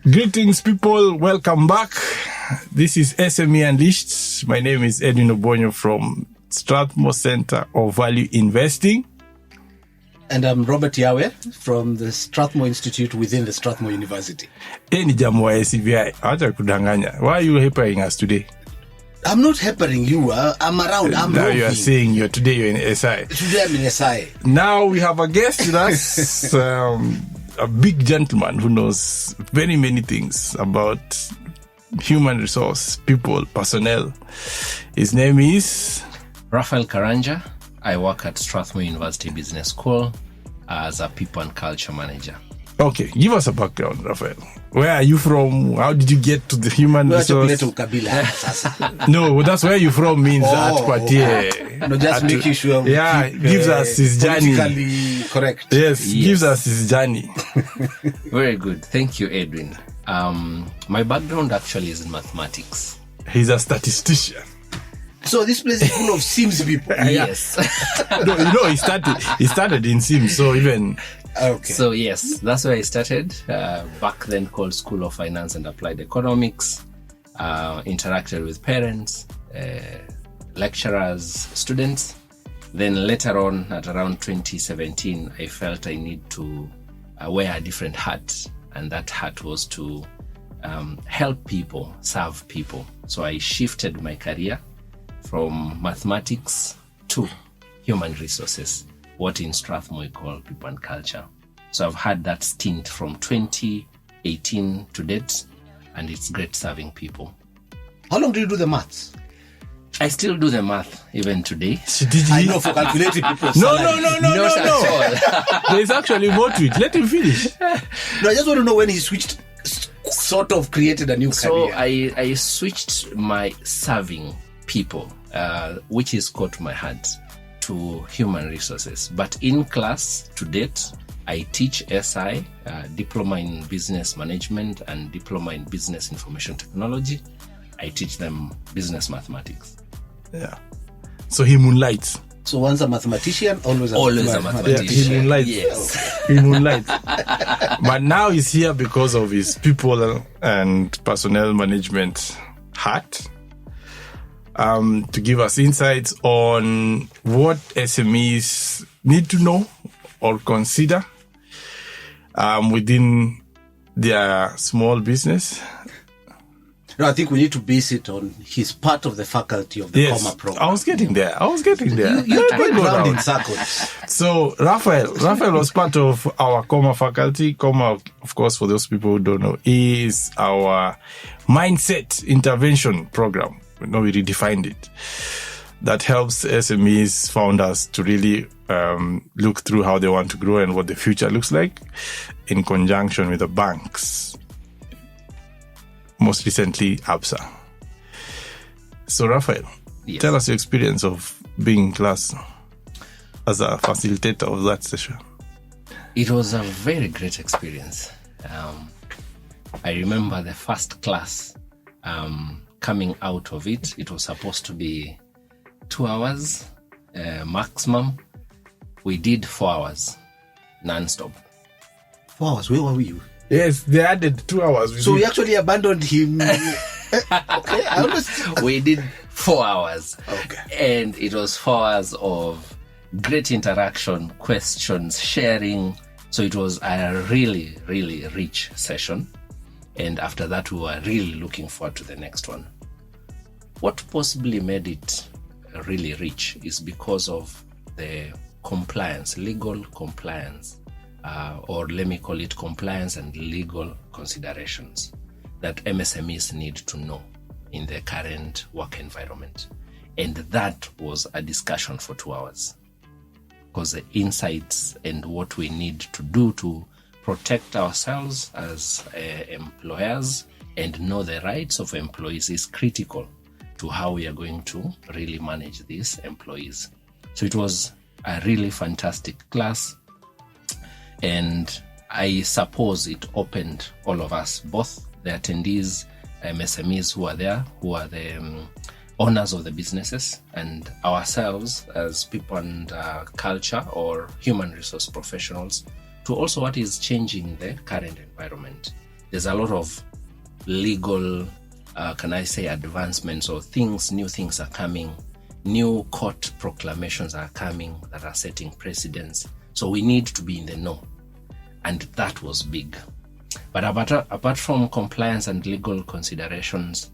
Greetings, people. Welcome back. This is SME Unleashed. My name is Edwin Obonyo from Strathmore Centre of Value Investing. And I'm Robert Yawe from the Strathmore Institute within the Strathmore University. Ni jamu wa SBI. Acha kudanganya. Why are you helping us today? I'm not helping you. I'm around. I'm now moving. You are saying you're in SI. Today I'm in SI. Now we have a guest with us, a big gentleman who knows very many things about human resource, people, personnel. His name is Raphael Karanja. I work at Strathmore University Business School as a people and culture manager. Okay, give us a background, Raphael. Where are you from? How did you get to the human resource? No, that's where you from means at Patie. No, just making sure. Yeah, gives us his journey. Politically correct. Yes, gives us his journey. Very good. Thank you, Edwin. My background actually is in mathematics. He's a statistician. So this place is full of Sims people. Yes. No, he started in Sims, so even... Okay. So yes, that's where I started. Back then called School of Finance and Applied Economics. Interacted with parents, lecturers, students. Then later on, at around 2017, I felt I need to wear a different hat. And that hat was to help people, serve people. So I shifted my career from mathematics to human resources, what in Strathmore we call people and culture. So I've had that stint from 2018 to date, and it's great serving people. How long do you do the maths? I still do the math even today. I know for calculating people's No. There's actually more to it. Let him finish. No, I just want to know when he switched, sort of created a new career. So I switched my serving people, which is close to my heart, to human resources. But in class to date, I teach SI, Diploma in Business Management and Diploma in Business Information Technology. I teach them business mathematics. Yeah. So he moonlights. So once a mathematician, always a mathematician. Yeah, he moonlights. Yes. He moonlights. But now he's here because of his people and personnel management hat. To give us insights on what SMEs need to know or consider within their small business. No, I think we need to base it on his part of the faculty of the KOMA program. I was getting there. You're going round in circles. So Raphael was part of our KOMA faculty. KOMA, of course, for those people who don't know, is our mindset intervention program. We redefined it. That helps SMEs, founders to really look through how they want to grow and what the future looks like in conjunction with the banks. Most recently, ABSA. So, Raphael, yes. Tell us your experience of being in class as a facilitator of that session. It was a very great experience. I remember the first class coming out of it. It was supposed to be 2 hours maximum. We did 4 hours non-stop. 4 hours? Where were you? Yes, they added 2 hours. So we actually abandoned him. Okay, we did 4 hours. Okay. And it was 4 hours of great interaction, questions, sharing. So it was a really, really rich session. And after that, we were really looking forward to the next one. What possibly made it really rich is because of the compliance, legal compliance. Or let me call it compliance and legal considerations that MSMEs need to know in the current work environment. And that was a discussion for 2 hours, because the insights and what we need to do to protect ourselves as employers and know the rights of employees is critical to how we are going to really manage these employees. So it was a really fantastic class. And I suppose it opened all of us, both the attendees, MSMEs who are there, who are the owners of the businesses and ourselves as people and culture or human resource professionals to also what is changing in the current environment. There's a lot of legal, advancements or new things are coming. New court proclamations are coming that are setting precedents. So we need to be in the know. And that was big. But apart from compliance and legal considerations,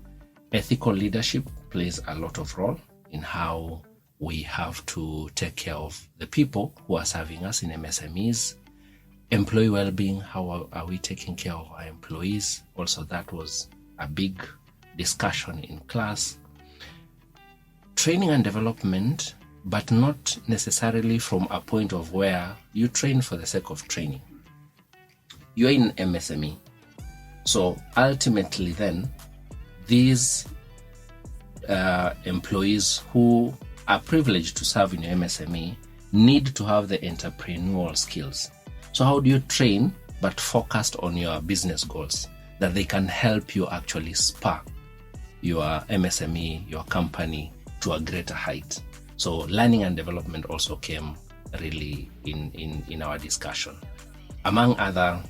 ethical leadership plays a lot of role in how we have to take care of the people who are serving us in MSMEs. Employee well-being, how are we taking care of our employees? Also, that was a big discussion in class. Training and development, but not necessarily from a point of where you train for the sake of training. You're in MSME. So ultimately then, these employees who are privileged to serve in your MSME need to have the entrepreneurial skills. So how do you train but focused on your business goals that they can help you actually spur your MSME, your company to a greater height? So learning and development also came really in our discussion. Among other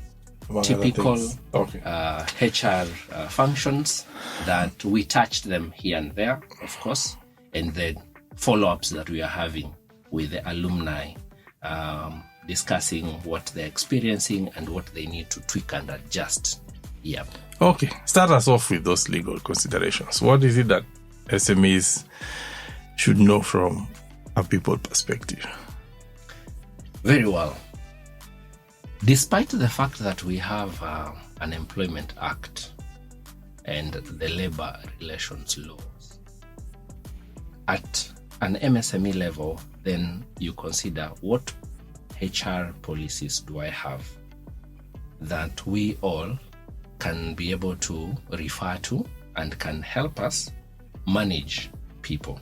typical HR functions that we touched them here and there, of course, and then follow-ups that we are having with the alumni, discussing what they're experiencing and what they need to tweak and adjust. Yeah. Okay, start us off with those legal considerations. What is it that SMEs should know from a people perspective? Very well. Despite the fact that we have an Employment Act and the labor relations laws, at an MSME level, then you consider what HR policies do I have that we all can be able to refer to and can help us manage people.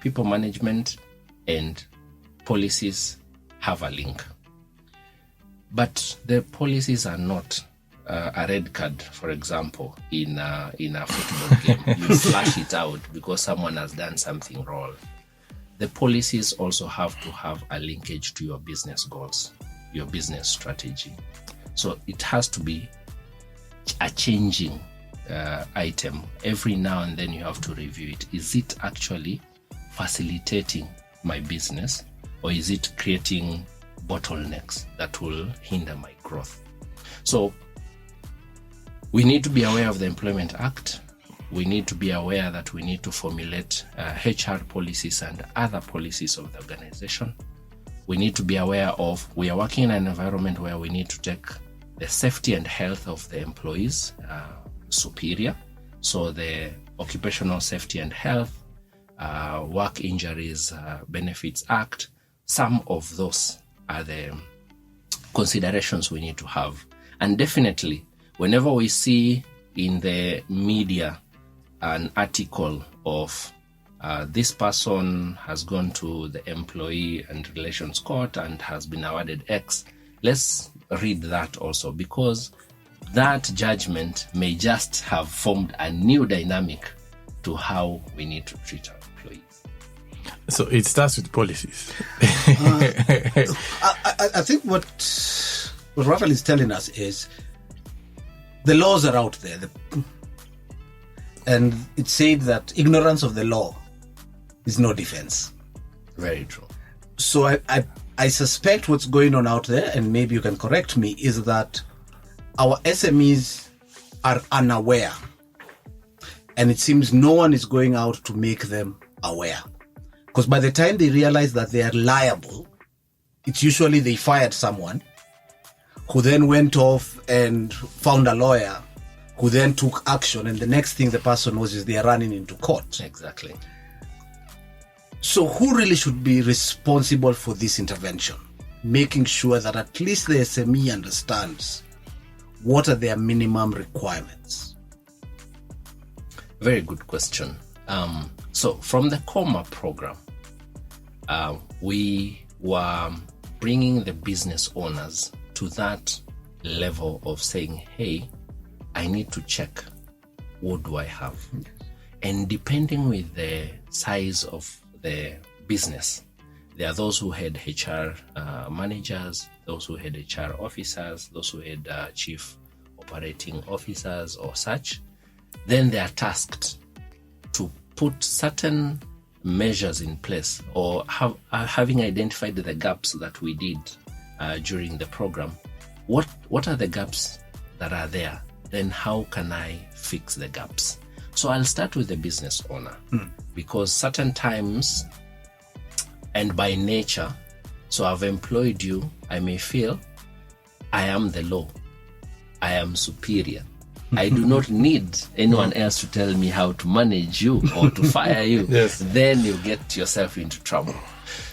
People management and policies have a link. But the policies are not a red card, for example, in a football game. You flash it out because someone has done something wrong. The policies also have to have a linkage to your business goals, your business strategy. So it has to be a changing item. Every now and then you have to review it. Is it actually facilitating my business, or is it creating bottlenecks that will hinder my growth? So we need to be aware of the Employment Act. We need to be aware that we need to formulate HR policies and other policies of the organization. We need to be aware of, we are working in an environment where we need to take the safety and health of the employees superior. So the Occupational Safety and Health, Work Injuries Benefits Act, some of those are the considerations we need to have. And definitely, whenever we see in the media an article of this person has gone to the Employee and Relations Court and has been awarded X, let's read that also, because that judgment may just have formed a new dynamic to how we need to treat our employees. So it starts with policies. I think what Raphael is telling us is the laws are out there. And it said that ignorance of the law is no defense. Very true. So I suspect what's going on out there, and maybe you can correct me, is that our SMEs are unaware. And it seems no one is going out to make them aware. Because by the time they realize that they are liable, it's usually they fired someone who then went off and found a lawyer who then took action, and the next thing the person knows is they are running into court. Exactly. So who really should be responsible for this intervention? Making sure that at least the SME understands what are their minimum requirements. Very good question. So from the KOMA program, we were bringing the business owners to that level of saying, hey, I need to check, what do I have? And depending with the size of the business, there are those who had HR managers, those who had HR officers, those who had chief operating officers or such. Then they are tasked to put certain measures in place, or having identified the gaps that we did during the program. What are the gaps that are there? Then how can I fix the gaps? So I'll start with the business owner, because certain times, and by nature, so I've employed you, I may feel I am the law, I am superior. I do not need anyone else to tell me how to manage you or to fire you. Yes. Then you get yourself into trouble.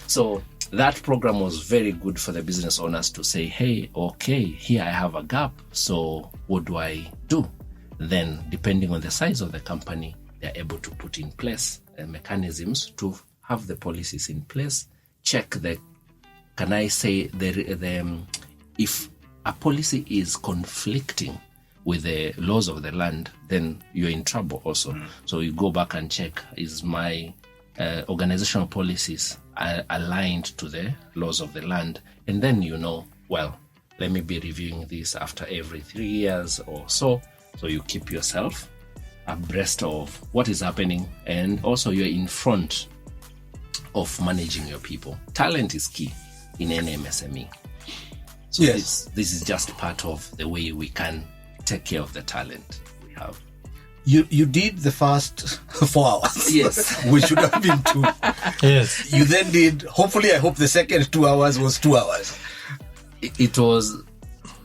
So that program was very good for the business owners to say, hey, okay, here I have a gap. So what do I do? Then, depending on the size of the company, they're able to put in place mechanisms to have the policies in place. Check if a policy is conflicting with the laws of the land, then you're in trouble also. So you go back and check, is my organizational policies aligned to the laws of the land? And then well, let me be reviewing this after every 3 years or so. So you keep yourself abreast of what is happening, and also you're in front of managing your people. Talent is key in any MSME. So Yes. this is just part of the way we can take care of the talent we have. You did the first 4 hours. Yes. Which should have been 2. Yes. You then did, hopefully, I hope the second 2 hours was 2 hours. It was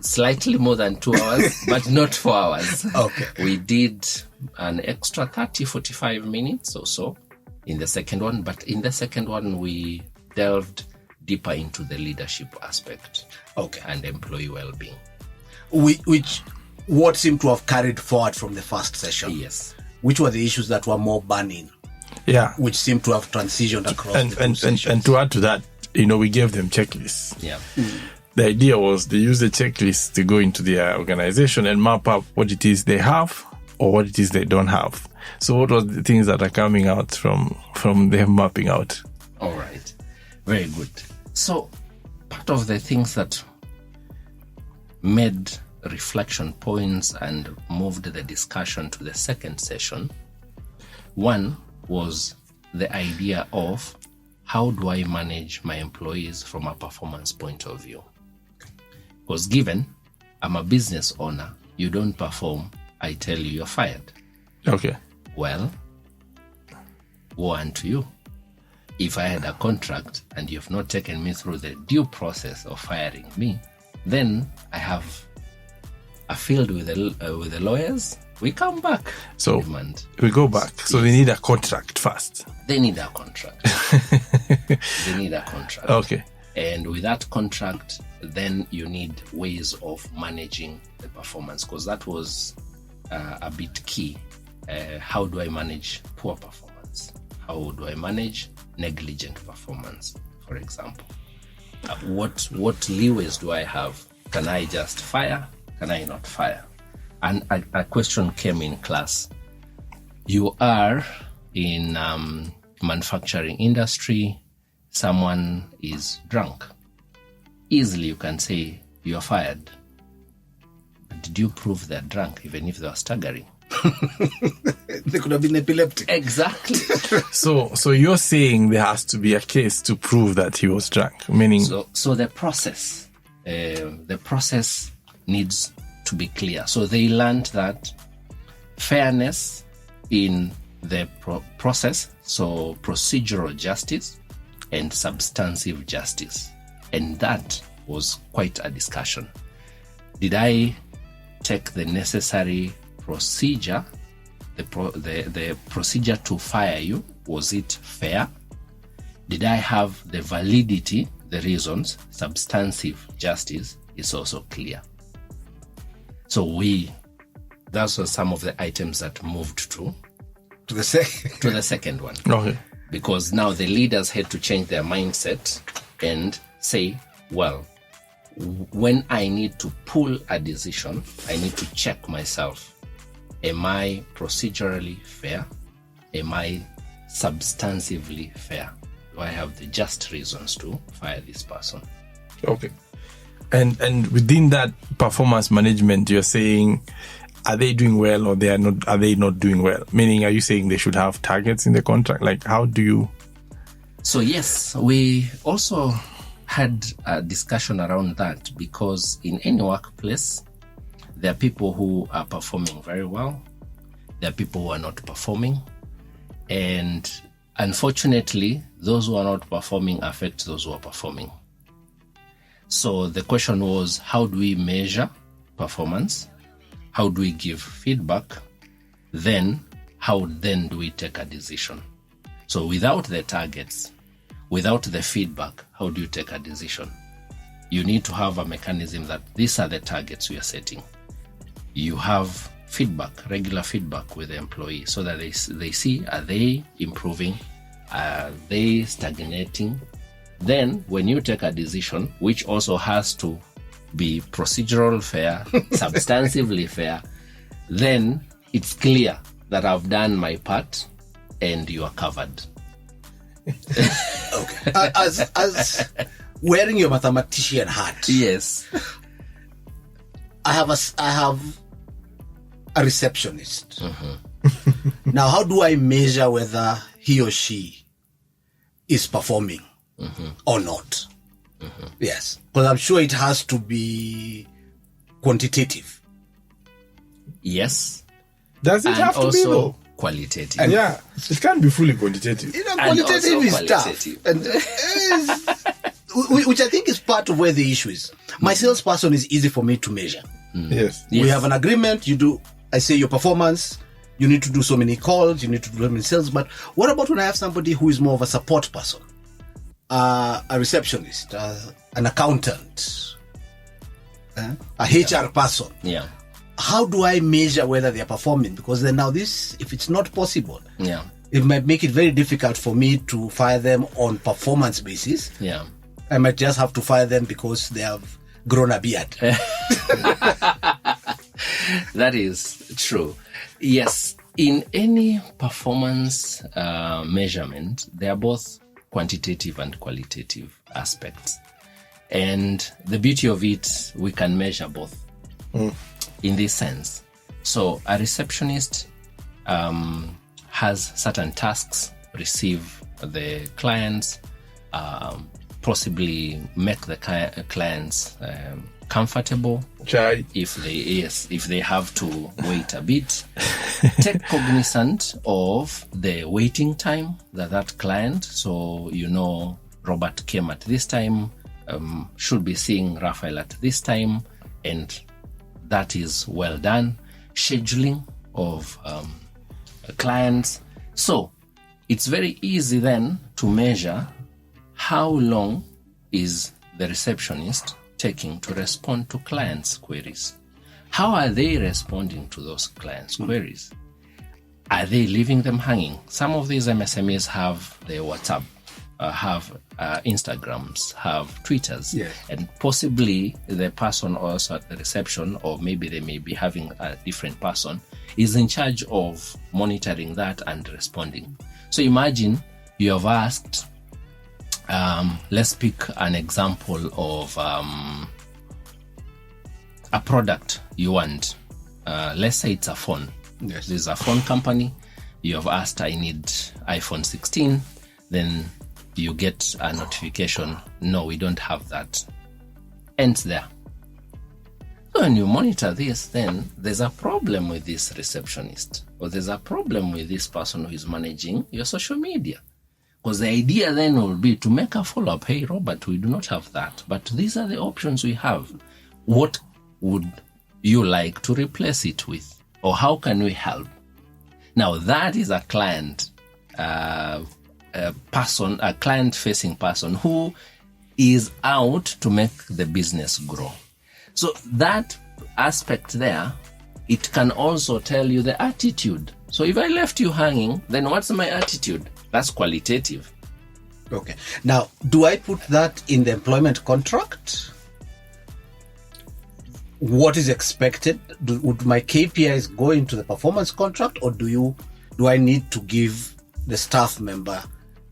slightly more than 2 hours, but not 4 hours. Okay. We did an extra 30-45 minutes or so in the second one, but in the second one, we delved deeper into the leadership aspect, Okay. and employee well-being. What seemed to have carried forward from the first session? Yes. Which were the issues that were more burning, Yeah. which seemed to have transitioned across the two sessions? And to add to that, we gave them checklists. Yeah. The idea was they use the checklist to go into their organization and map up what it is they have or what it is they don't have. So what are the things that are coming out from them mapping out? All right. Very good. So part of the things that made reflection points and moved the discussion to the second session, one was the idea of how do I manage my employees from a performance point of view? Because given I'm a business owner, you don't perform, I tell you you're fired. Okay. Well, woe unto you. If I had a contract and you've not taken me through the due process of firing me, then I have a field with the lawyers. We come back. So Demand. we go back. So they need a contract first. They need a contract. They need a contract. Okay. And with that contract, then you need ways of managing the performance, because that was a bit key. How do I manage poor performance? How do I manage negligent performance, for example? What leeways do I have? Can I just fire? Can I not fire? And a question came in class. You are in manufacturing industry. Someone is drunk. Easily you can say you're fired. But did you prove they're drunk, even if they were staggering? They could have been epileptic. Exactly. So you're saying there has to be a case to prove that he was drunk, meaning So the process needs to be clear. So they learned that fairness in the process, so procedural justice and substantive justice. And that was quite a discussion. Did I take the necessary procedure, the procedure to fire you? Was it fair? Did I have the validity, the reasons? Substantive justice is also clear. So those were some of the items that moved to To the second one. okay. Because now the leaders had to change their mindset and say, well, when I need to pull a decision, I need to check myself. Am I procedurally fair? am I substantively fair? Do I have the just reasons to fire this person? Okay. And within that performance management, you're saying, are they doing well or are they not doing well? Meaning, are you saying they should have targets in the contract? Like, how do you? So yes, we also had a discussion around that, because in any workplace, there are people who are performing very well. There are people who are not performing. And unfortunately, those who are not performing affect those who are performing. So the question was, how do we measure performance? How do we give feedback? Then, how then do we take a decision? So without the targets, without the feedback, how do you take a decision? You need to have a mechanism that these are the targets we are setting. You have feedback, regular feedback with the employee, so that they see, are they improving? Are they stagnating? Then when you take a decision, which also has to be procedural fair, substantively fair, then it's clear that I've done my part and you are covered. Okay. As wearing your mathematician hat. Yes. I have a receptionist. Now, how do I measure whether he or she is performing or not? Yes, because I'm sure it has to be quantitative. Yes. Does it And have to be also though? qualitative. Yeah, it can't be fully quantitative. You know, And qualitative also is qualitative. tough. And, which I think is part of where the issue is. My salesperson is easy for me to measure. Yes. Yes. We have an agreement. I say your performance, you need to do so many calls, you need to do so many sales. But what about when I have somebody who is more of a support person? A receptionist, an accountant, a HR person. Yeah. How do I measure whether they are performing? Because then now if it's not possible, Yeah. it might make it very difficult for me to fire them on performance basis. Yeah. I might just have to fire them because they have grown a beard. That is true. Yes. In any performance measurement, there are both quantitative and qualitative aspects. And the beauty of it, we can measure both in this sense. So a receptionist has certain tasks, receive the clients, possibly make the clients comfortable. Chai. If they have to wait a bit, take cognizant of the waiting time that client. So Robert came at this time, should be seeing Raphael at this time, and that is well done. Scheduling of clients. So it's very easy then to measure how long is the receptionist taking to respond to clients' queries. How are they responding to those clients' queries? Are they leaving them hanging? Some of these MSMEs have their WhatsApp, have Instagrams, have Twitters, Yes. and possibly the person also at the reception, or maybe they may be having a different person, is in charge of monitoring that and responding. So imagine you have asked, let's pick an example of a product you want. Let's say it's a phone. Yes. This is a phone company. You have asked, I need iPhone 16. Then you get a notification, no, we don't have that. Ends there. So when you monitor this, then there's a problem with this receptionist, or there's a problem with this person who is managing your social media. Because the idea then will be to make a follow-up. Hey, Robert, we do not have that, but these are the options we have. What would you like to replace it with? Or how can we help? Now, that is a client person, a client-facing person who is out to make the business grow. So that aspect there, it can also tell you the attitude. So if I left you hanging, then what's my attitude? That's qualitative. Okay. Now, do I put that in the employment contract? What is expected? Would my KPIs go into the performance contract, or do you do I need to give the staff member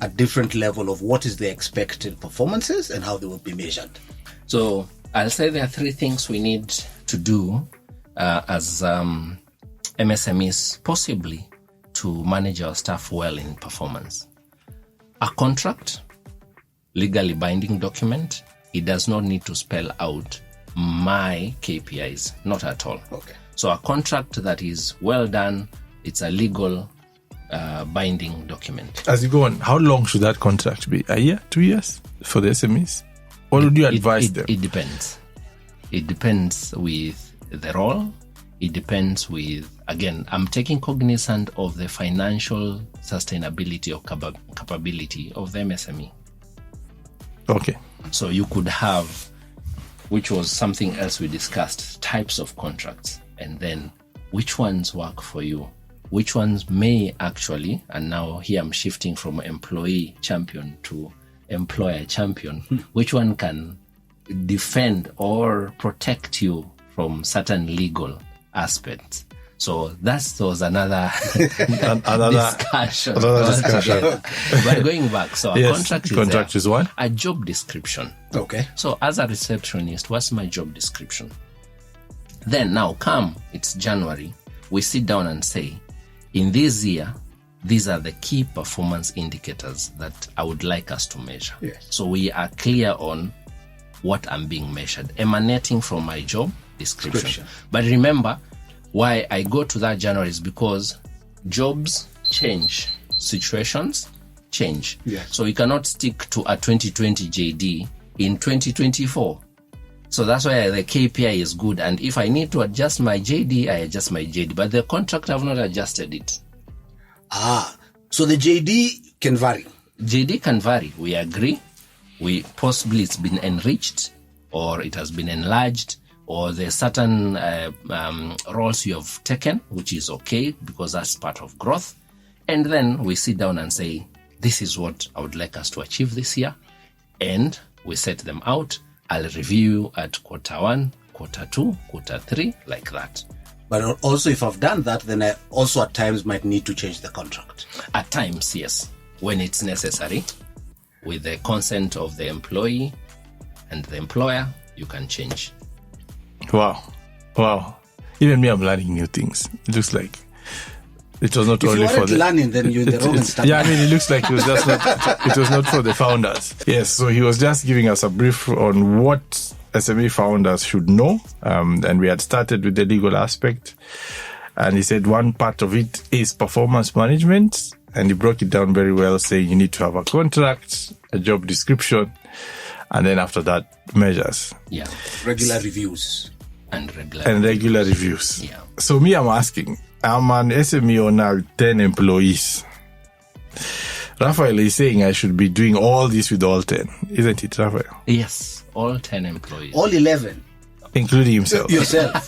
a different level of what is the expected performances and how they will be measured? So I'll say there are three things we need to do as MSMEs, possibly to manage our staff well in performance. A contract, legally binding document. It does not need to spell out my KPIs, not at all. Okay. So a contract that is well done, it's a legal binding document. As you go on, how long should that contract be? A year, 2 years for the SMEs? What would you advise them? It depends. It depends with the role. It depends with, again, I'm taking cognizant of the financial sustainability or capability of the MSME. Okay. So you could have, which was something else we discussed, types of contracts, and then which ones work for you, which ones may actually, and now here I'm shifting from employee champion to employer champion, which one can defend or protect you from certain legal aspects. So that was another discussion. But going back, so a contract is what? A job description. Okay. So as a receptionist, what's my job description? Then now it's January, we sit down and say, in this year, these are the key performance indicators that I would like us to measure. Yes. So we are clear on what I'm being measured, emanating from my job description. But remember, why I go to that January is because jobs change, situations change. Yes. So you cannot stick to a 2020 JD in 2024. So that's why the KPI is good. And if I need to adjust my JD, I adjust my JD. But the contract, I've not adjusted it. So the JD can vary. JD can vary. We agree. Possibly it's been enriched, or it has been enlarged, or there's certain roles you have taken, which is okay because that's part of growth. And then we sit down and say, this is what I would like us to achieve this year. And we set them out. I'll review at Q1, Q2, Q3, like that. But also if I've done that, then I also at times might need to change the contract. At times, yes, when it's necessary, with the consent of the employee and the employer, you can change. Wow. Even me, I'm learning new things. It looks like it was not if only you for the learning, then you're in the wrong stuff. Yeah, I mean, it looks like it was just not. It was not for the founders. Yes, so he was just giving us a brief on what SME founders should know, and we had started with the legal aspect, and he said one part of it is performance management, and he broke it down very well, saying you need to have a contract, a job description, and then after that, measures. Yeah. Regular reviews. And regular reviews. Yeah. So me, I'm asking, I'm an SME owner with 10 employees. Raphael is saying I should be doing all this with all 10. Isn't it, Raphael? Yes, all 10 employees. All 11. Including himself. Yourself.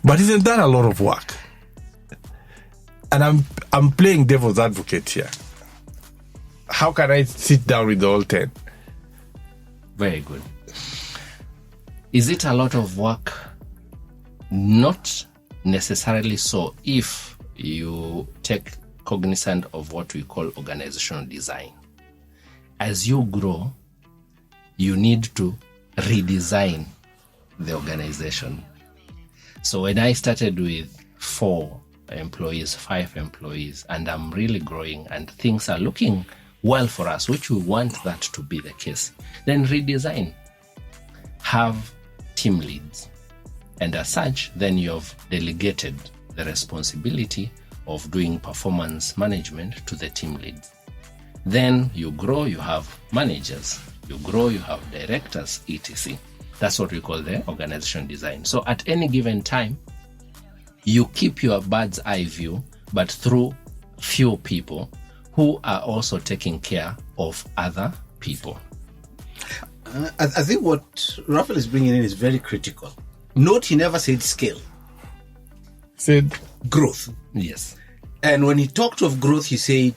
But isn't that a lot of work? And I'm playing devil's advocate here. How can I sit down with all 10? Very good. Is it a lot of work? Not necessarily so if you take cognizant of what we call organizational design. As you grow, you need to redesign the organization. So when I started with 4 employees, 5 employees, and I'm really growing and things are looking well for us, which we want that to be the case, then redesign. Have team leads. And as such, then you've delegated the responsibility of doing performance management to the team leads. Then you grow, you have managers. You grow, you have directors, etc. That's what we call the organization design. So at any given time, you keep your bird's eye view, but through few people who are also taking care of other people. I think what Raphael is bringing in is very critical. Note he never said scale. Said growth. Yes. And when he talked of growth, he said,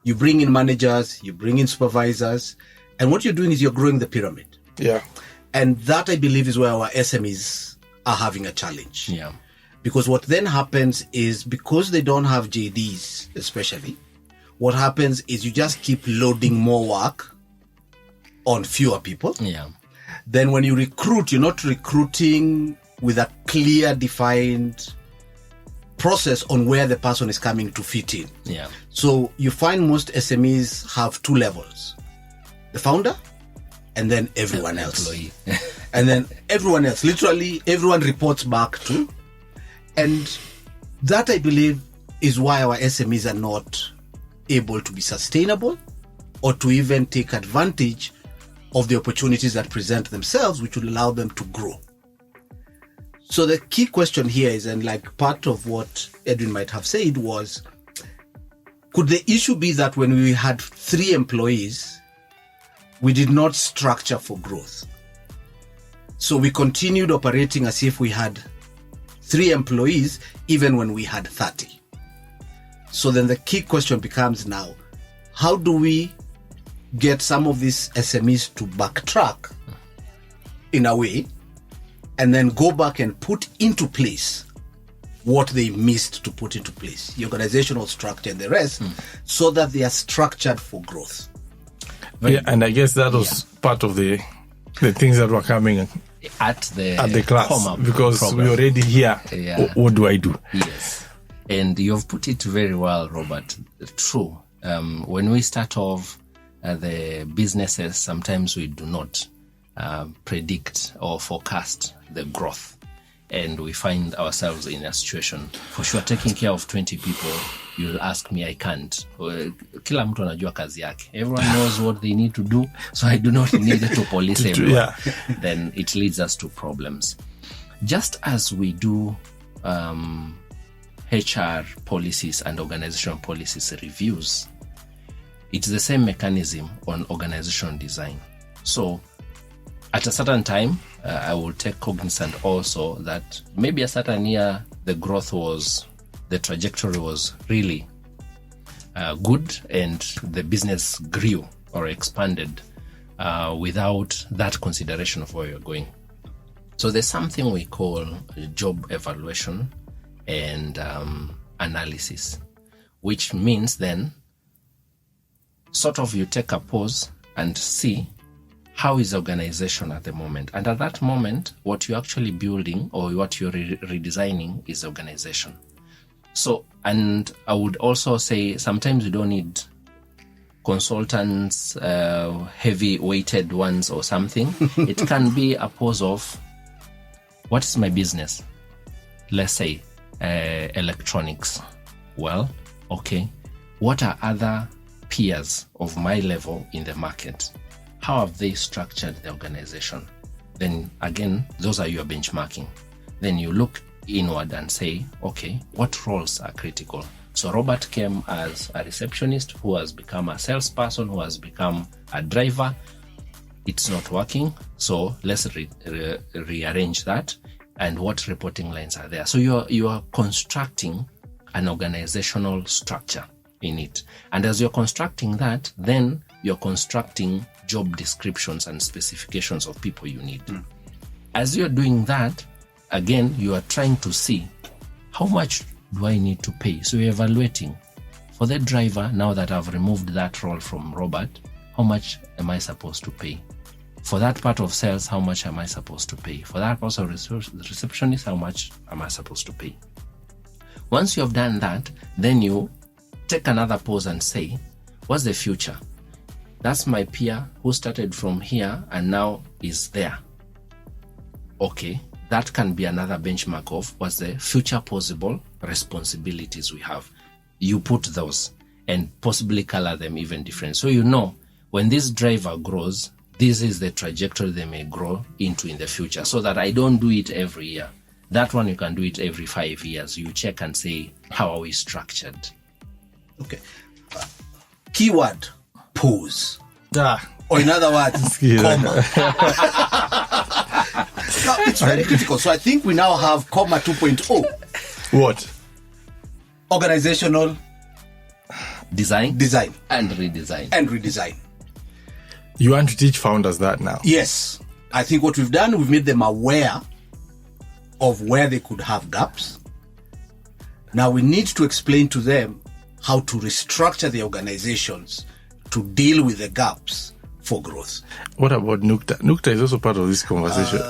you bring in managers, you bring in supervisors, and what you're doing is you're growing the pyramid. Yeah. And that, I believe, is where our SMEs are having a challenge. Yeah. Because what then happens is, because they don't have JDs, especially, what happens is you just keep loading more work on fewer people. Yeah. Then when you recruit, you're not recruiting with a clear, defined process on where the person is coming to fit in. Yeah. So you find most SMEs have two levels: the founder and then everyone else. Employee. And then everyone else, literally everyone reports back to. And that, I believe, is why our SMEs are not able to be sustainable or to even take advantage of the opportunities that present themselves, which will allow them to grow. So the key question here is, and like part of what Edwin might have said was, could the issue be that when we had 3 employees, we did not structure for growth? So we continued operating as if we had 3 employees, even when we had 30. So then the key question becomes now, how do we get some of these SMEs to backtrack in a way and then go back and put into place what they missed to put into place, the organizational structure and the rest, so that they are structured for growth? Yeah, and I guess that was part of the things that were coming at the class, KOMA because program. we already here. Yeah. What do I do? Yes. And you've put it very well, Robert. True. When we start off the businesses, sometimes we do not predict or forecast the growth. And we find ourselves in a situation, for sure, taking care of 20 people, you'll ask me, I can't. Kila mtu anajua kazi yake. Everyone knows what they need to do, so I do not need to police everyone. Yeah. Then it leads us to problems. Just as we do HR policies and organizational policies reviews, it's the same mechanism on organizational design. So at a certain time, I will take cognizance also that maybe a certain year, the trajectory was really good, and the business grew or expanded without that consideration of where you're going. So there's something we call job evaluation and analysis, which means then sort of you take a pause and see how is the organization at the moment. And at that moment, what you're actually building or what you're redesigning is organization. So, and I would also say sometimes you don't need consultants, heavy weighted ones or something. It can be a pause of, what is my business? Let's say electronics. Well, okay, what are other peers of my level in the market? How have they structured the organization? Then again, those are your benchmarking. Then you look inward and say, okay, what roles are critical? So Robert came as a receptionist who has become a salesperson, who has become a driver. It's not working. So let's rearrange that. And what reporting lines are there? So you are constructing an organizational structure in it. And as you're constructing that, then you're constructing job descriptions and specifications of people you need. As you're doing that, again, you are trying to see how much do I need to pay? So you're evaluating for the driver. Now that I've removed that role from Robert, how much am I supposed to pay? For that part of sales, how much am I supposed to pay? For that part of receptionist, how much am I supposed to pay? Once you have done that, then you take another pause and say, what's the future? That's my peer who started from here and now is there. Okay, that can be another benchmark of what's the future possible responsibilities we have. You put those and possibly color them even different. So you know, when this driver grows, this is the trajectory they may grow into in the future, so that I don't do it every year. That one, you can do it every 5 years. You check and say, how are we structured? Okay. Keyword, pause. Ah, Or in other words, KOMA. Now, it's very critical. So I think we now have KOMA 2.0. what? Organizational Design and redesign. You want to teach founders that now? Yes. I think what we've done, we've made them aware of where they could have gaps. Now we need to explain to them how to restructure the organizations to deal with the gaps for growth. What about Nukta? Nukta is also part of this conversation.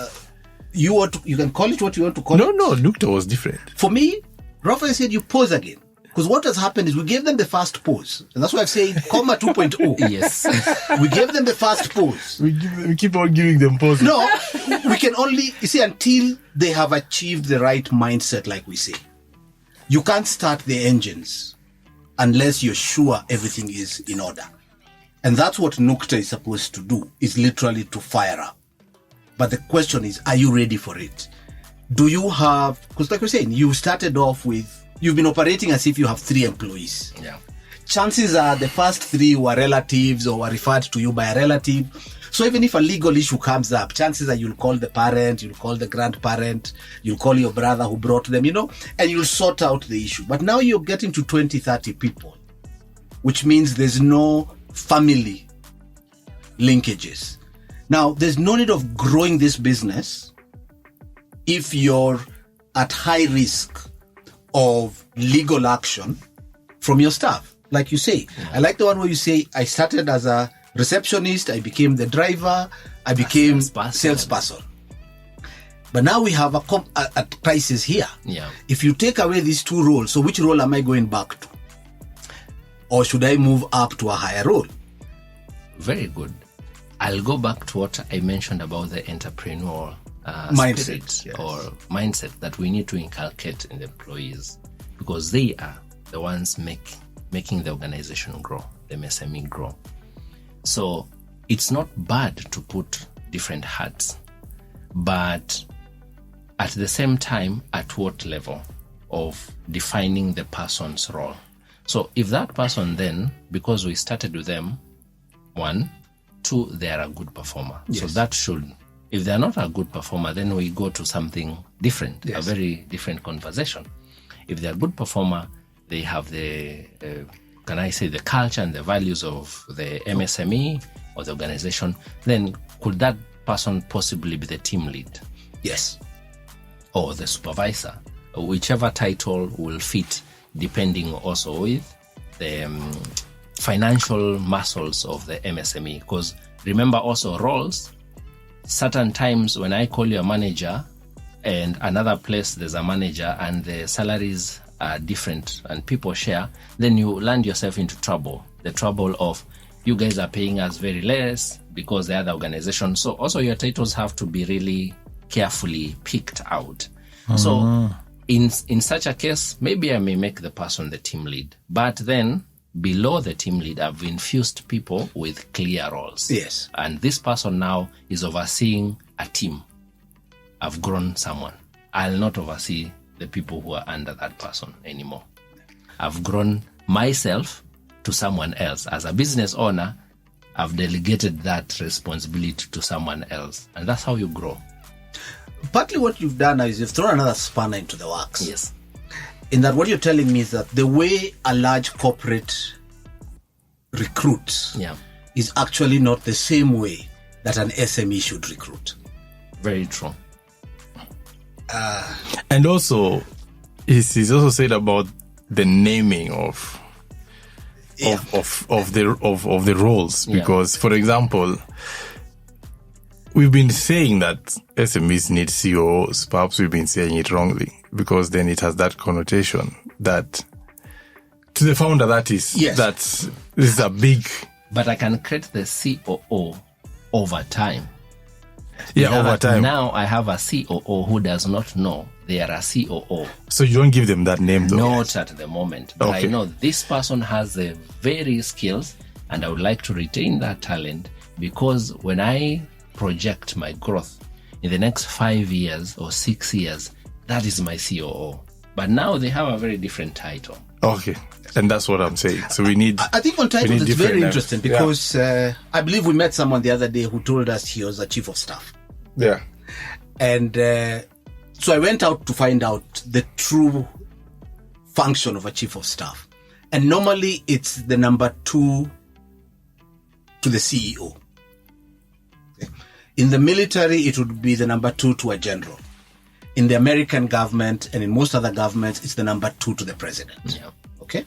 You can call it what you want to call it. No, Nukta was different. For me, Raphael said you pause again. Because what has happened is we gave them the first pause. And that's why I've said KOMA 2.0. Yes. We gave them the first pause. We keep on giving them pauses. No, we can only, you see, until they have achieved the right mindset, like we say. You can't start the engines unless you're sure everything is in order. And that's what Nukta is supposed to do, is literally to fire up. But the question is, are you ready for it? Do you have, because like we're saying, you started off with, you've been operating as if you have 3 employees. Yeah. Chances are the first 3 were relatives or were referred to you by a relative. So even if a legal issue comes up, chances are you'll call the parent, you'll call the grandparent, you'll call your brother who brought them, and you'll sort out the issue. But now you're getting to 20, 30 people, which means there's no family linkages. Now, there's no need of growing this business if you're at high risk of legal action from your staff. Like you say, I like the one where you say, I started as a receptionist, I became the driver, I became salesperson. But now we have a crisis here. Yeah. If you take away these 2 roles, so which role am I going back to? Or should I move up to a higher role? Very good. I'll go back to what I mentioned about the entrepreneurial mindset, spirit, yes. or mindset that we need to inculcate in the employees, because they are the ones making the organization grow, the MSME grow. So it's not bad to put different hats, but at the same time, at what level of defining the person's role? So if that person then, because we started with them, 1, 2, they are a good performer. Yes. So that should, if they're not a good performer, then we go to something different, Yes. a very different conversation. If they're a good performer, they have the, the culture and the values of the MSME or the organization, then could that person possibly be the team lead? Yes. Or the supervisor? Whichever title will fit, depending also with the financial muscles of the MSME. Because remember also roles, certain times when I call you a manager and another place there's a manager and the salaries are different and people share, then you land yourself into trouble. The trouble of you guys are paying us very less because the other organization. So also your titles have to be really carefully picked out. So in such a case, maybe I may make the person the team lead, but then below the team lead, I've infused people with clear roles. Yes. And this person now is overseeing a team. I've grown someone. I'll not oversee the people who are under that person anymore. I've grown myself to someone else. As a business owner, I've delegated that responsibility to someone else. And that's how you grow. Partly what you've done now is you've thrown another spanner into the works. Yes. In that what you're telling me is that the way a large corporate recruits is actually not the same way that an SME should recruit. Very true. And also, he's also said about the naming of the roles, because, for example, we've been saying that SMEs need COOs. Perhaps we've been saying it wrongly, because then it has that connotation that to the founder that is that this is a big. But I can create the COO over time. Over time. Now I have a COO who does not know they are a COO. So you don't give them that name, though? Not at the moment. But I know this person has the very skills, and I would like to retain that talent, because when I project my growth in the next 5 years or 6 years, that is my COO. But now they have a very different title. Okay. And that's what I'm saying. So we need. I think on titles it's very interesting, because I believe we met someone the other day who told us he was a chief of staff. Yeah. And so I went out to find out the true function of a chief of staff. And normally it's the number 2 to the CEO. Okay. In the military, it would be the number 2 to a general. In the American government and in most other governments, it's the number 2 to the president. Yeah. Okay.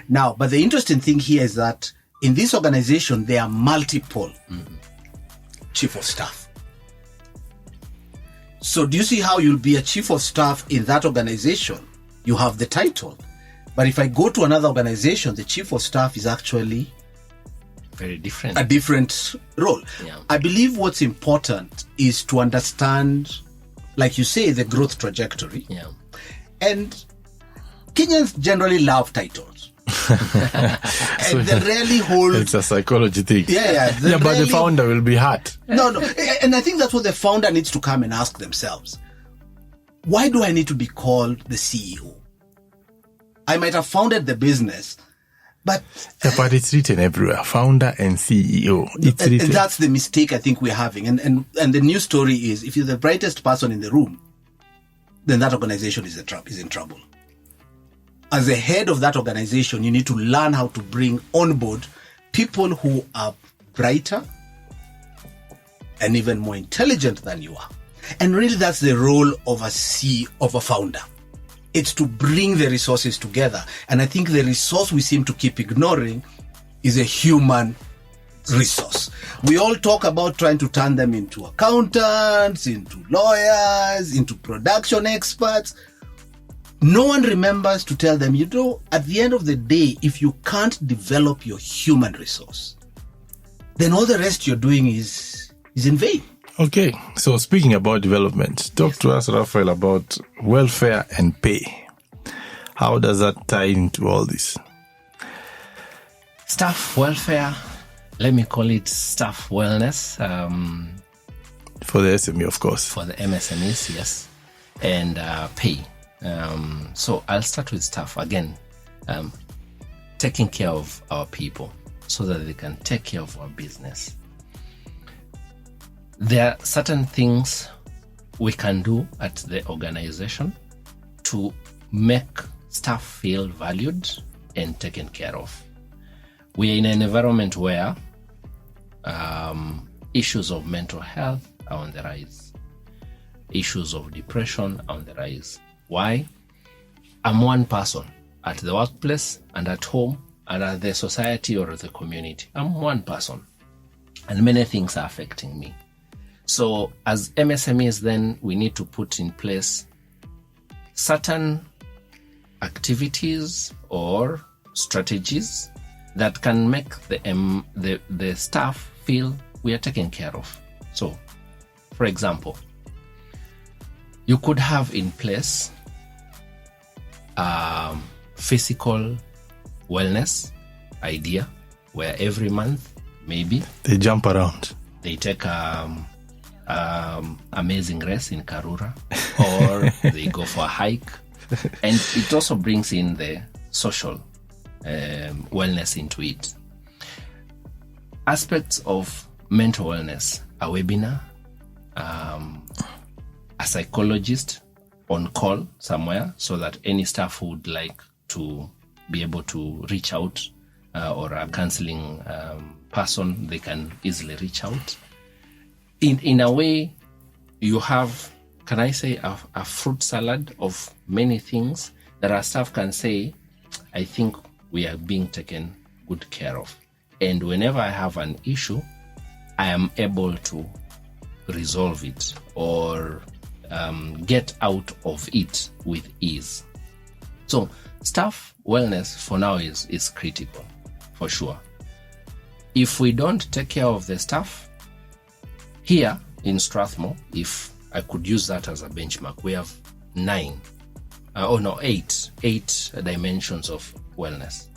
Now, but the interesting thing here is that in this organization, there are multiple chief of staff. So do you see how you'll be a chief of staff in that organization? You have the title. But if I go to another organization, the chief of staff is actually very different. A different role. Yeah. I believe what's important is to understand, like you say, the growth trajectory. Yeah. And Kenyans generally love titles. And they rarely hold... It's a psychology thing. Yeah. But the founder will be hurt. No. And I think that's what the founder needs to come and ask themselves. Why do I need to be called the CEO? I might have founded the business, but it's written everywhere. Founder and CEO. It's written. And that's the mistake I think we're having. And the new story is, if you're the brightest person in the room, then that organization is in trouble. As the head of that organization, you need to learn how to bring on board people who are brighter and even more intelligent than you are. And really, that's the role of a founder. It's to bring the resources together. And I think the resource we seem to keep ignoring is a human resource. We all talk about trying to turn them into accountants, into lawyers, into production experts. No one remembers to tell them, at the end of the day, if you can't develop your human resource, then all the rest you're doing is in vain. Okay, so speaking about development, talk to us, Raphael, about welfare and pay. How does that tie into all this? Staff welfare, let me call it staff wellness. For the SME, of course. For the MSMEs, yes. And pay. So I'll start with staff again. Taking care of our people so that they can take care of our business. There are certain things we can do at the organization to make staff feel valued and taken care of. We are in an environment where issues of mental health are on the rise. Issues of depression are on the rise. Why? I'm one person at the workplace and at home and at the society or the community. I'm one person and many things are affecting me. So as MSMEs, then we need to put in place certain activities or strategies that can make the staff feel we are taken care of. So, for example, you could have in place physical wellness idea where every month maybe they jump around. They take amazing rest in Karura or they go for a hike, and it also brings in the social wellness into it. Aspects of mental wellness, a webinar, a psychologist on call somewhere so that any staff who would like to be able to reach out or a counseling person, they can easily reach out. In a way, you have, can I say, a fruit salad of many things that our staff can say, I think we are being taken good care of. And whenever I have an issue, I am able to resolve it or get out of it with ease. So staff wellness for now is critical, for sure. If we don't take care of the staff, here in Strathmore, if I could use that as a benchmark, we have 8 dimensions of wellness.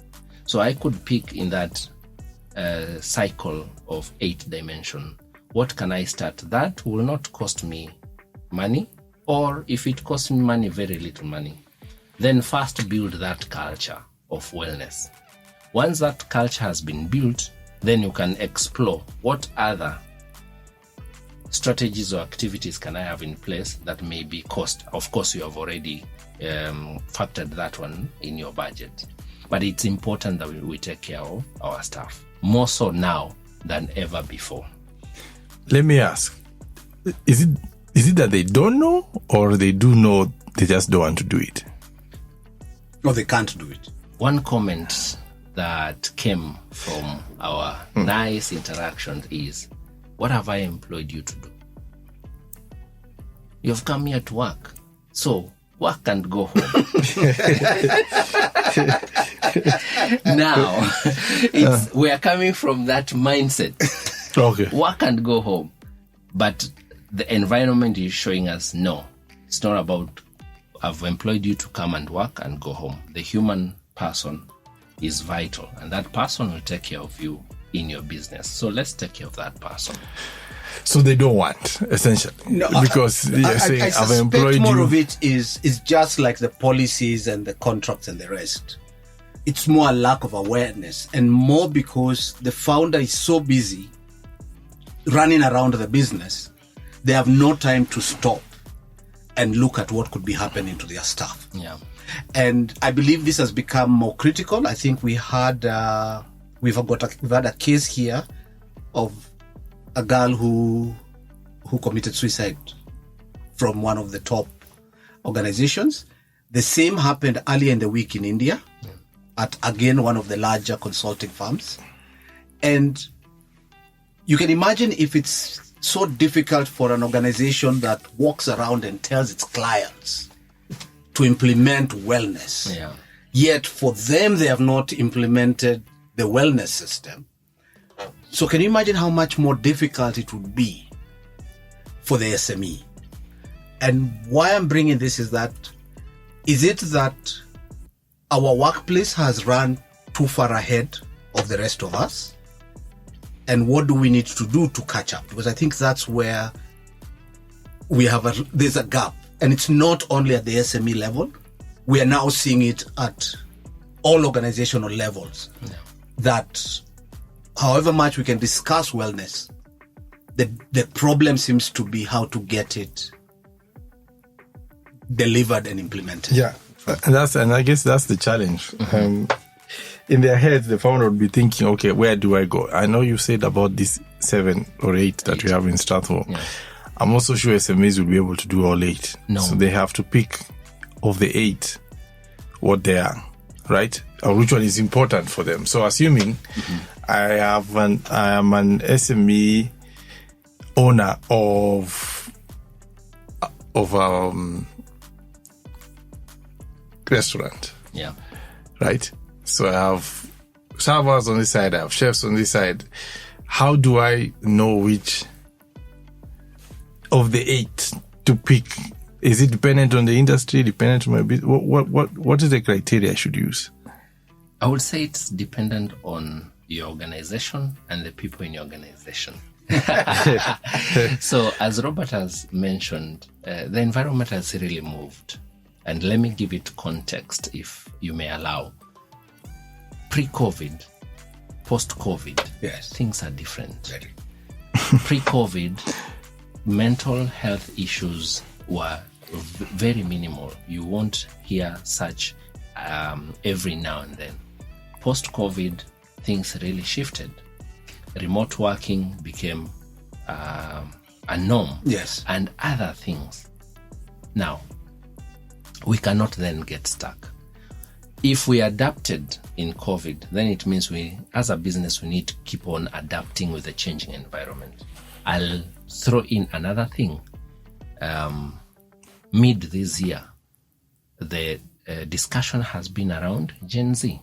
So I could pick in that cycle of 8 dimension. What can I start? That will not cost me money, or if it costs me money, very little money. Then first build that culture of wellness. Once that culture has been built, then you can explore what other strategies or activities can I have in place that may be cost. Of course, you have already factored that one in your budget. But it's important that we take care of our staff, more so now than ever before. Let me ask, is it Is it that they don't know, or they do know, they just don't want to do it? No, they can't do it. One comment that came from our nice interactions is, what have I employed you to do? You've come here to work. So work and go home. Now, we are coming from that mindset. Okay. Work and go home. But the environment is showing us, no, it's not about I've employed you to come and work and go home. The human person is vital, and that person will take care of you in your business. So let's take care of that person. So they don't want, essentially. No, because you're saying, I I've suspect employed more you. of it is just like the policies and the contracts and the rest. It's more a lack of awareness, and more because the founder is so busy running around the business, they have no time to stop and look at what could be happening to their staff. Yeah. And I believe this has become more critical. I think we've had a case here of a girl who committed suicide from one of the top organizations. The same happened earlier in the week in India at, again, one of the larger consulting firms. And you can imagine if it's so difficult for an organization that walks around and tells its clients to implement wellness. Yeah. Yet for them, they have not implemented the wellness system. So can you imagine how much more difficult it would be for the SME? And why I'm bringing this is it that our workplace has run too far ahead of the rest of us? And what do we need to do to catch up? Because I think that's where there's a gap. And it's not only at the SME level. We are now seeing it at all organizational levels. Yeah. That however much we can discuss wellness, the problem seems to be how to get it delivered and implemented. Yeah, and I guess that's the challenge. Mm-hmm. In their heads, the founder would be thinking, okay, where do I go? I know you said about these 7 or 8 that we have in Strathmore. Yeah. I'm also sure SMEs will be able to do all 8. No. So they have to pick of the 8 what they are, right? Or which one is important for them. So assuming I am an SME owner of restaurant. Yeah. Right? So I have servers on this side, I have chefs on this side. How do I know which of the 8 to pick? Is it dependent on the industry, dependent on my business? What is the criteria I should use? I would say it's dependent on your organization and the people in your organization. So as Robert has mentioned, the environment has really moved. And let me give it context, if you may allow. Pre-COVID, post-COVID, yes, things are different. Pre-COVID, mental health issues were very minimal. You won't hear such every now and then. Post-COVID, things really shifted. Remote working became a norm. Yes. And other things. Now, we cannot then get stuck. If we adapted in COVID, then it means we, as a business, we need to keep on adapting with the changing environment. I'll throw in another thing. Mid this year, the discussion has been around Gen Z.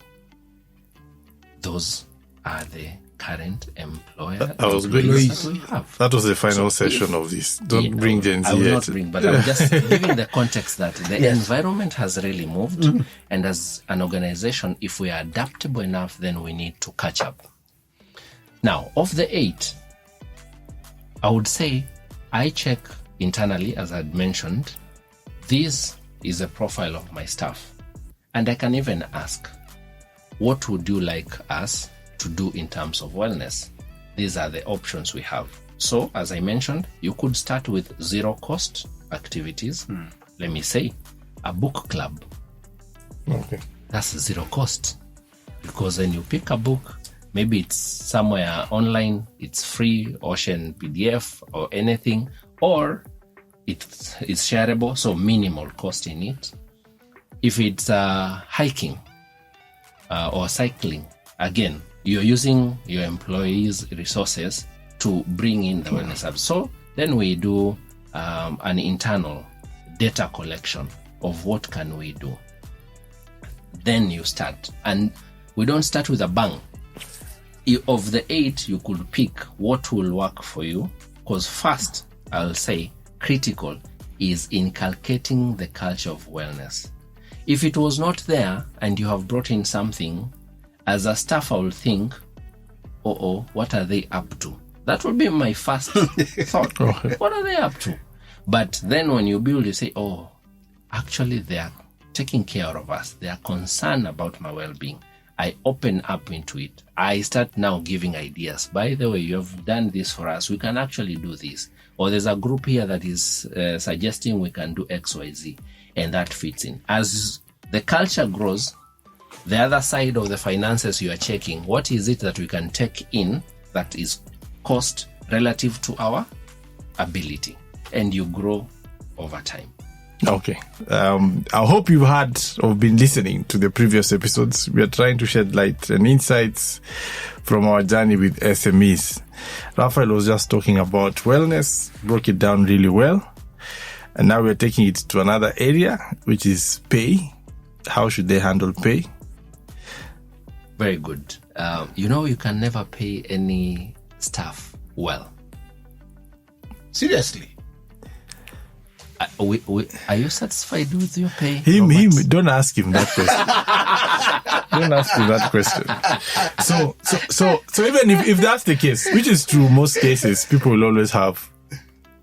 Those are the current employer. I was going to that was the final session of this. Don't bring Gen Z. I will not bring, but I'm just giving the context that the environment has really moved. Mm-hmm. And as an organization, if we are adaptable enough, then we need to catch up. Now, of the 8, I would say I check internally, as I had mentioned, this is a profile of my staff. And I can even ask, what would you like us to do in terms of wellness? These are the options we have. So, as I mentioned, you could start with 0 cost activities. Let me say, a book club. Okay. That's 0 cost. Because then you pick a book, maybe it's somewhere online, it's free, Ocean PDF or anything, or it's shareable, so minimal cost in it. If it's hiking or cycling, again, you're using your employees' resources to bring in the wellness hub. So then we do an internal data collection of what can we do. Then you start, and we don't start with a bang. Of the 8, you could pick what will work for you, because first, I'll say, critical is inculcating the culture of wellness. If it was not there and you have brought in something, as a staff, I will think, what are they up to? That would be my first thought. What are they up to? But then when you build, you say, actually, they are taking care of us. They are concerned about my well-being. I open up into it. I start now giving ideas. By the way, you have done this for us. We can actually do this. Or there's a group here that is suggesting we can do X, Y, Z. And that fits in. As the culture grows, the other side of the finances you are checking, what is it that we can take in that is cost relative to our ability? And you grow over time. Okay. I hope you've had or been listening to the previous episodes. We are trying to shed light and insights from our journey with SMEs. Raphael was just talking about wellness, broke it down really well. And now we're taking it to another area, which is pay. How should they handle pay? Very good. You can never pay any staff well. Seriously? Are you satisfied with your pay? Him, don't ask him that question. Don't ask him that question. So even if that's the case, which is true, most cases, people will always have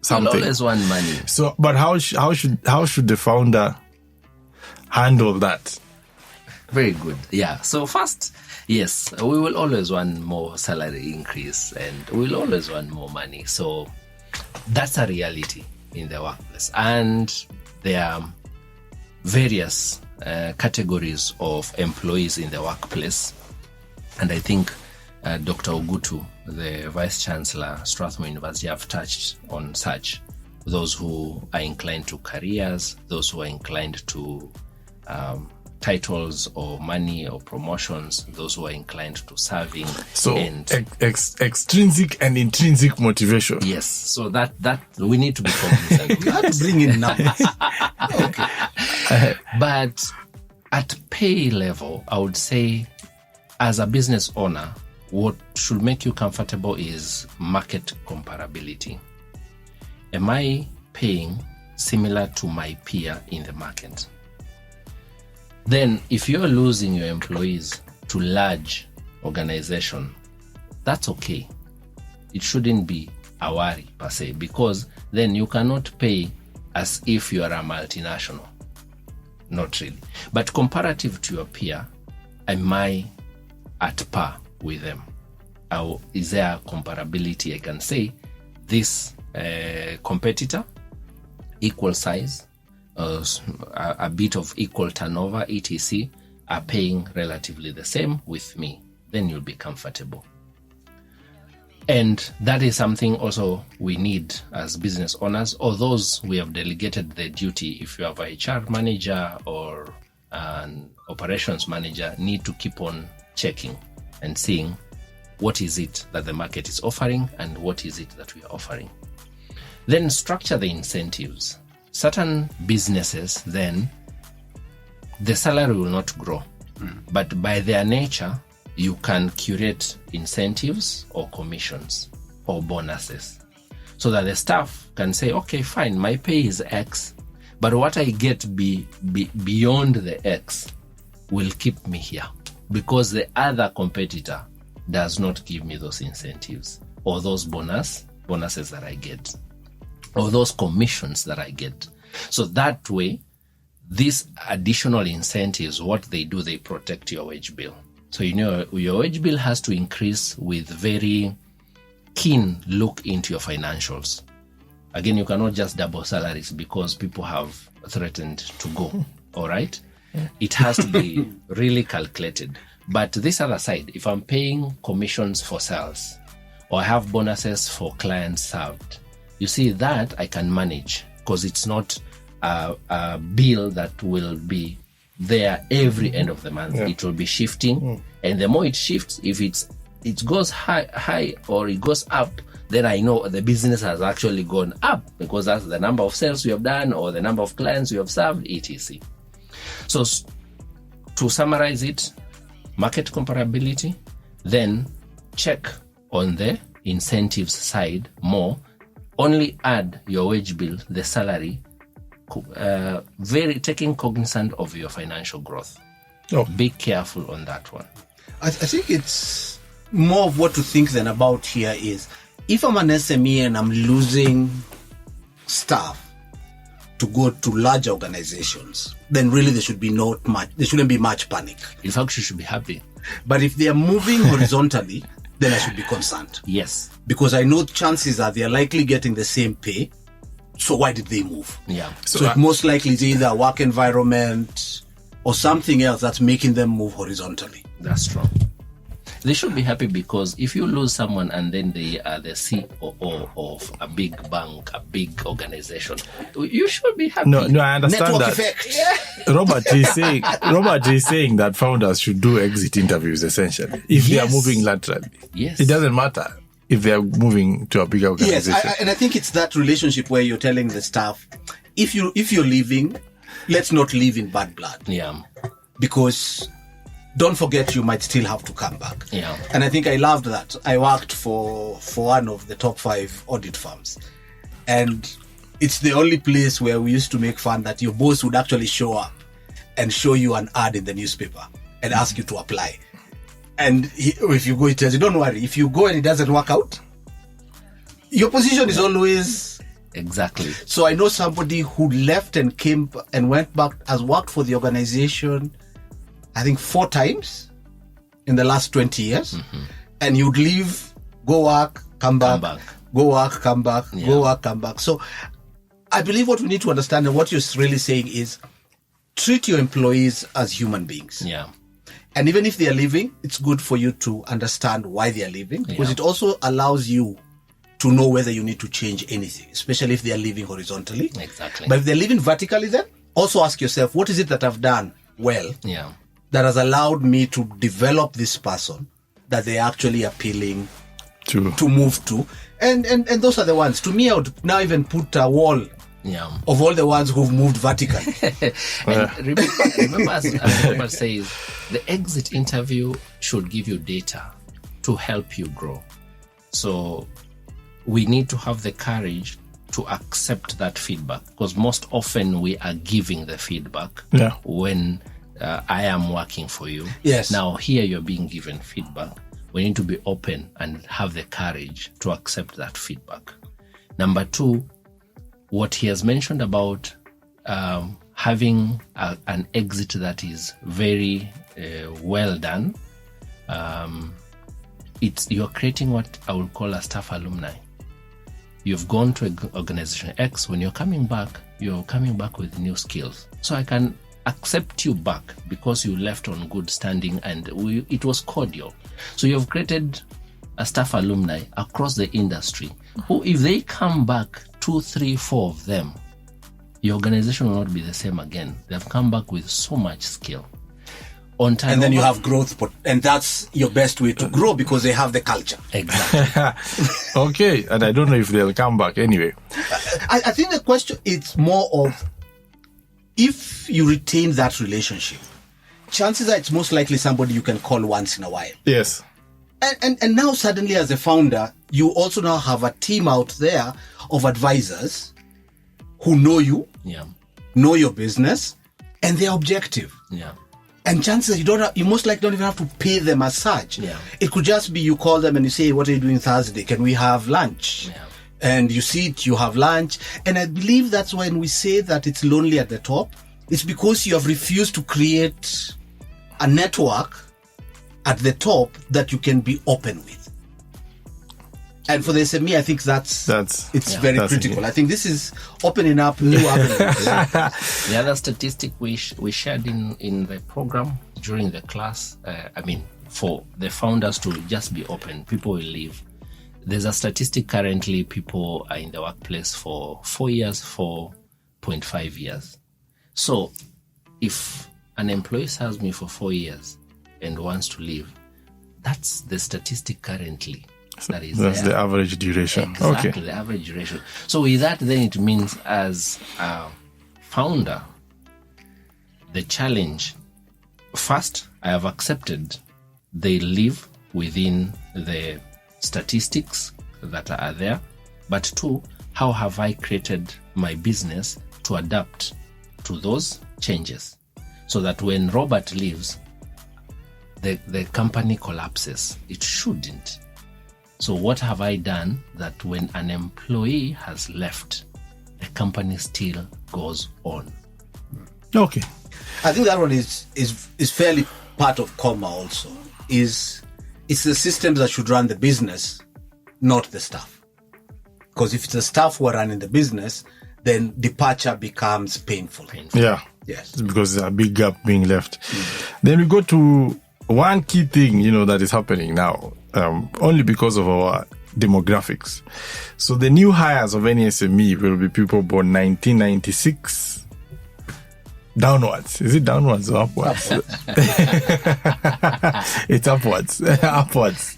something. You'll always want money. So, but how should the founder handle that? Very good. Yeah. So first, yes, we will always want more salary increase and we'll always want more money. So that's a reality in the workplace. And there are various categories of employees in the workplace. And I think Dr. Ogutu, the Vice Chancellor, Strathmore University, have touched on such. Those who are inclined to careers, those who are inclined to titles or money or promotions, those who are inclined to serving. So extrinsic and intrinsic motivation. Yes. So that we need to be cognizant. You have to bring in numbers. Okay. But at pay level, I would say as a business owner, what should make you comfortable is market comparability. Am I paying similar to my peer in the market? Then if you're losing your employees to large organization, that's okay. It shouldn't be a worry per se, because then you cannot pay as if you are a multinational. Not really. But comparative to your peer, am I at par with them? Or is there comparability? I can say this competitor, equal size, a bit of equal turnover, etc., are paying relatively the same with me. Then you'll be comfortable. And that is something also we need as business owners, or those we have delegated the duty. If you have a HR manager or an operations manager, need to keep on checking and seeing what is it that the market is offering and what is it that we are offering. Then structure the incentives. Certain businesses, then the salary will not grow, but by their nature, you can curate incentives or commissions or bonuses so that the staff can say, okay, fine, my pay is X, but what I get beyond the X will keep me here because the other competitor does not give me those incentives or those bonuses that I get, or those commissions that I get. So that way, these additional incentives, what they do, they protect your wage bill. So your wage bill has to increase with very keen look into your financials. Again, you cannot just double salaries because people have threatened to go, all right? It has to be really calculated. But this other side, if I'm paying commissions for sales or I have bonuses for clients served, you see that I can manage because it's not a bill that will be there every end of the month. It will be shifting, and the more it shifts, if it goes high or it goes up, then I know the business has actually gone up because that's the number of sales we have done or the number of clients we have served, etc. So to summarize it, market comparability, then check on the incentives side more, only add your wage bill, the salary, very taking cognizant of your financial growth. Be careful on that one. I think it's more of what to think than about here is, if I'm an SME and I'm losing staff to go to large organizations, then really there shouldn't be much panic. In fact, you should be happy. But if they are moving horizontally, then I should be concerned. Yes. Because I know chances are they are likely getting the same pay. So why did they move? Yeah. So most likely it's either a work environment or something else that's making them move horizontally. That's true. They should be happy because if you lose someone and then they are the COO of a big bank, a big organization, you should be happy. No, I understand Network that. effect. Robert is saying that founders should do exit interviews essentially if they are moving laterally. Yes. It doesn't matter if they are moving to a bigger organization. Yes, and I think it's that relationship where you're telling the staff, if you're leaving, let's not leave in bad blood. Yeah. Because don't forget you might still have to come back. Yeah. And I think I loved that. I worked for one of the top 5 audit firms. And it's the only place where we used to make fun that your boss would actually show up and show you an ad in the newspaper and ask you to apply. And if you go, he tells you, don't worry, if you go and it doesn't work out, your position is always... Exactly. So I know somebody who left and came and went back, has worked for the organization, I think 4 times in the last 20 years. Mm-hmm. And you'd leave, go work, come back, go work, come back, go work, come back. So I believe what we need to understand and what you're really saying is treat your employees as human beings. Yeah. And even if they are leaving, it's good for you to understand why they are leaving, because it also allows you to know whether you need to change anything, especially if they are leaving horizontally. Exactly. But if they're leaving vertically, then also ask yourself, what is it that I've done well that has allowed me to develop this person that they're actually appealing to move to? And those are the ones. To me, I would now even put a wall of all the ones who've moved vertically. And remember, as Robert says, the exit interview should give you data to help you grow. So we need to have the courage to accept that feedback, because most often we are giving the feedback when I am working for you. Yes. Now here you're being given feedback. We need to be open and have the courage to accept that feedback. Number 2, what he has mentioned about having an exit that is very well done, you're creating what I would call a staff alumni. You've gone to organization X. When you're coming back with new skills. So I can accept you back because you left on good standing and it was cordial. So you've created a staff alumni across the industry who, if they come back 2, 3, 4 of them, your organization will not be the same again. They've come back with so much skill. On time. And then you have growth, and that's your best way to grow because they have the culture. Exactly. Okay, and I don't know if they'll come back anyway. I think the question is more of, if you retain that relationship, chances are it's most likely somebody you can call once in a while. Yes. And now suddenly as a founder, you also now have a team out there of advisors who know you, know your business, and they're objective. Yeah. And chances you most likely don't even have to pay them as such. Yeah. It could just be you call them and you say, what are you doing Thursday? Can we have lunch? Yeah. And you sit, you have lunch. And I believe that's when we say that it's lonely at the top. It's because you have refused to create a network at the top that you can be open with. And for the SME, I think it's very critical. I think this is opening up new avenues. The other statistic we shared in the program during the class, for the founders to just be open, people will leave. There's a statistic currently, people are in the workplace for 4 years, 4.5 years. So if an employee serves me for 4 years and wants to leave, that's the statistic currently. That's the average duration. Exactly, Okay. the average duration. So with that, then it means as a founder, the challenge, first, I have accepted they live within the statistics that are there. But two, how have I created my business to adapt to those changes so that when Robert leaves, the company collapses? It shouldn't. So what have I done that when an employee has left, the company still goes on? Okay. I think that one is fairly part of KOMA also. It's the systems that should run the business, not the staff. Because if it's the staff who are running the business, then departure becomes painful. Yeah. Yes. It's because there's a big gap being left. Then we go to one key thing, that is happening now, only because of our demographics. So the new hires of any SME will be people born 1996 downwards. Is it downwards or upwards? It's upwards. Upwards.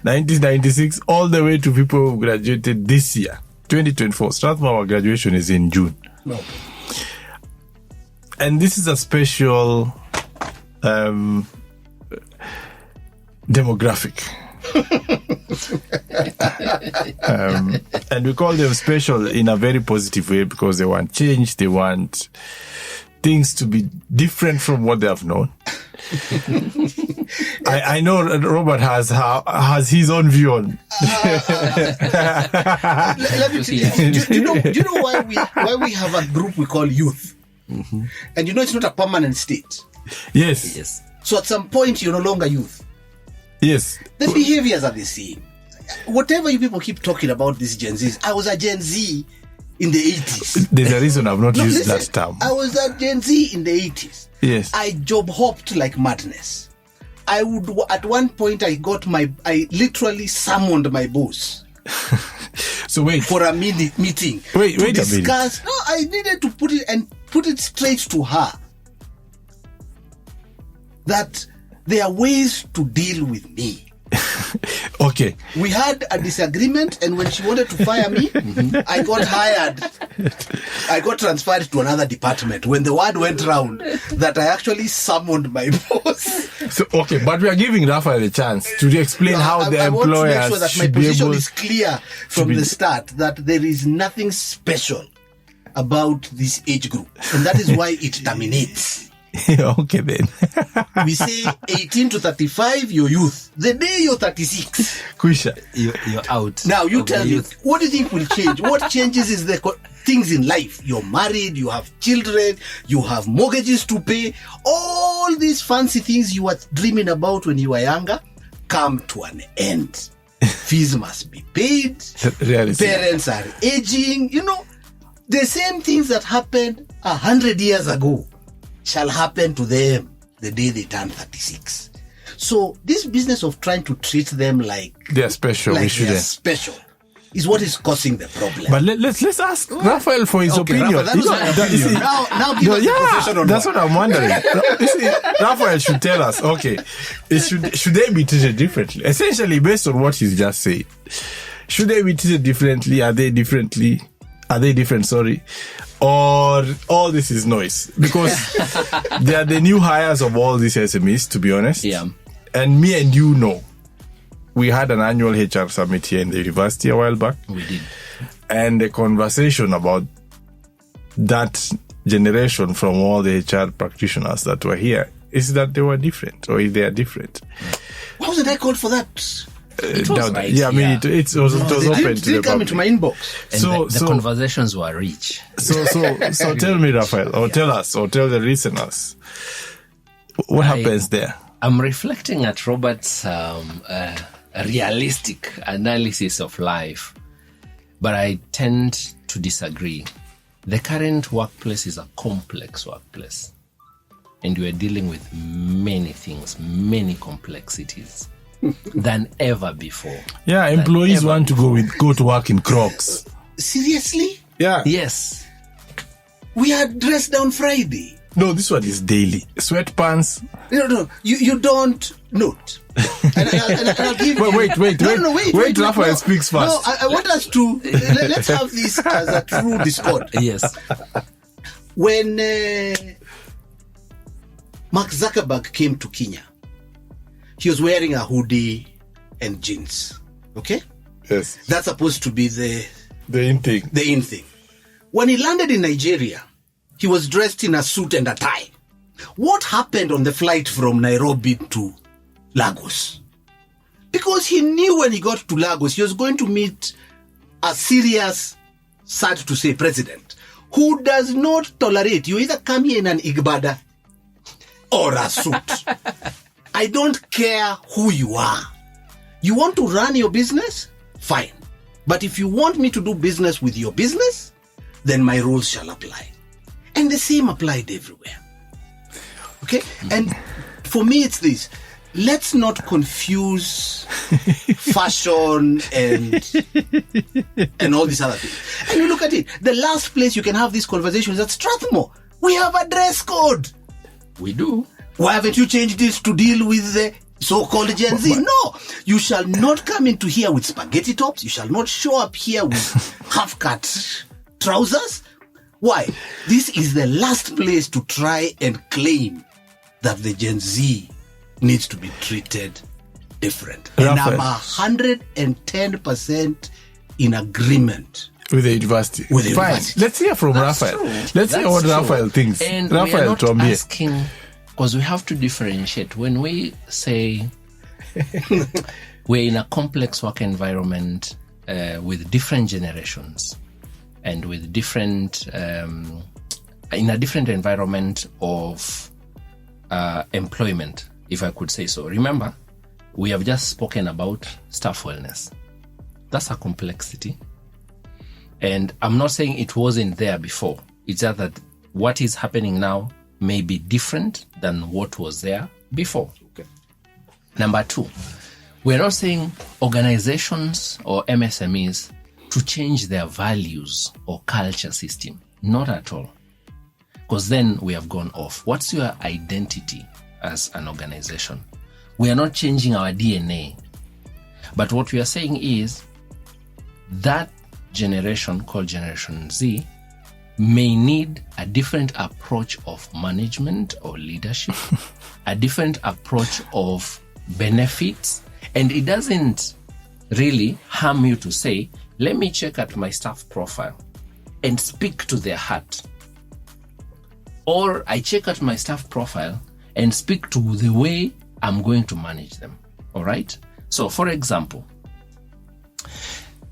1996 all the way to people who graduated this year, 2024. Strathmore graduation is in June. No. And this is a special demographic. And we call them special in a very positive way because they want change, they want things to be different from what they have known. I know Robert has his own view on. Let me tell you, do you know why we have a group we call youth? Mm-hmm. And it's not a permanent state. Yes. So at some point you're no longer youth. Yes. The behaviors are the same. Whatever you people keep talking about these Gen Zs, I was a Gen Z in the 80s. There's a reason I've not used that term. I was a Gen Z in the 80s. Yes. I job hopped like madness. At one point I literally summoned my boss. So wait. For a meeting. Wait a minute. No, I needed to put it straight to her. That there are ways to deal with me. Okay. We had a disagreement, and when she wanted to fire me, I got hired. I got transferred to another department. When the word went round that I actually summoned my boss. So okay, but we are giving Raphael a chance to explain how the employers I want to make sure that my position is clear from the start, that there is nothing special about this age group, and that is why it terminates. Okay then. We say 18 to 35, you're youth. The day you're 36, Kusha, You're out. Now you tell me, what do you think will change? What changes is the things in life? You're married, you have children, you have mortgages to pay. All these fancy things you were dreaming about when you were younger come to an end. Fees must be paid. Reality. Parents are aging. The same things that happened 100 years ago shall happen to them the day they turn 36. So this business of trying to treat them like they're special, we shouldn't. They're special is what is causing the problem. But let's ask Raphael for his opinion. Raphael, that was my opinion. Now give us the professional that's one. what I'm wondering. You see, Raphael should tell us. Okay, should they be treated differently? Essentially, based on what he's just said, should they be treated differently? Are they different? Sorry. Or all this is noise? Because they are the new hires of all these SMEs, to be honest. Yeah. And me and you know, we had an annual HR summit here in the university a while back. We did. And the conversation about that generation from all the HR practitioners that were here is that they were different, or they are different. Why wasn't I called for that? It was right, yeah, I mean, yeah. it was open to the come into my public. inbox. And the conversations were rich. So tell me, Raphael, or tell us, or tell the listeners, what happens there? I'm reflecting at Robert's realistic analysis of life, but I tend to disagree. The current workplace is a complex workplace, and we're dealing with many things, many complexities. than ever before. Yeah, employees want to go to work in Crocs. Seriously? Yeah. Yes. We are dressed down Friday. No, this one is daily. Sweatpants. No. You don't note. And I'll give you. Wait, Raphael speaks first. No, I want us to let's have this as a true discord. Yes. When Mark Zuckerberg came to Kenya, he was wearing a hoodie and jeans. Okay? Yes. That's supposed to be the in thing. The in thing. When he landed in Nigeria, he was dressed in a suit and a tie. What happened on the flight from Nairobi to Lagos? Because he knew when he got to Lagos, he was going to meet a serious, sad to say, president who does not tolerate you either come here in an igbada or a suit. I don't care who you are. You want to run your business? Fine. But if you want me to do business with your business, then my rules shall apply. And the same applied everywhere. Okay? And for me, it's this. Let's not confuse fashion and all these other things. And you look at it. The last place you can have this conversation is at Strathmore. We have a dress code. We do. Why haven't you changed this to deal with the so-called Gen Z? No. You shall not come into here with spaghetti tops. You shall not show up here with half-cut trousers. Why? This is the last place to try and claim that the Gen Z needs to be treated different. Raphael. And I'm 110% in agreement with the university. With the Fine. university. Let's hear from That's Raphael. true. Let's That's hear what true. Raphael thinks. And we are Raphael, not tuambie. asking, because we have to differentiate. When we say we're in a complex work environment with different generations and with different, in a different environment of employment, if I could say so. Remember, we have just spoken about staff wellness. That's a complexity. And I'm not saying it wasn't there before. It's just that what is happening now may be different than what was there before. Okay. Number two, we're not saying organizations or MSMEs to change their values or culture system. Not at all. Because then we have gone off. What's your identity as an organization? We are not changing our DNA. But what we are saying is that generation called Generation Z may need a different approach of management or leadership, a different approach of benefits. And it doesn't really harm you to say, let me check at my staff profile and speak to their heart. Or I check out my staff profile and speak to the way I'm going to manage them. All right? So, for example,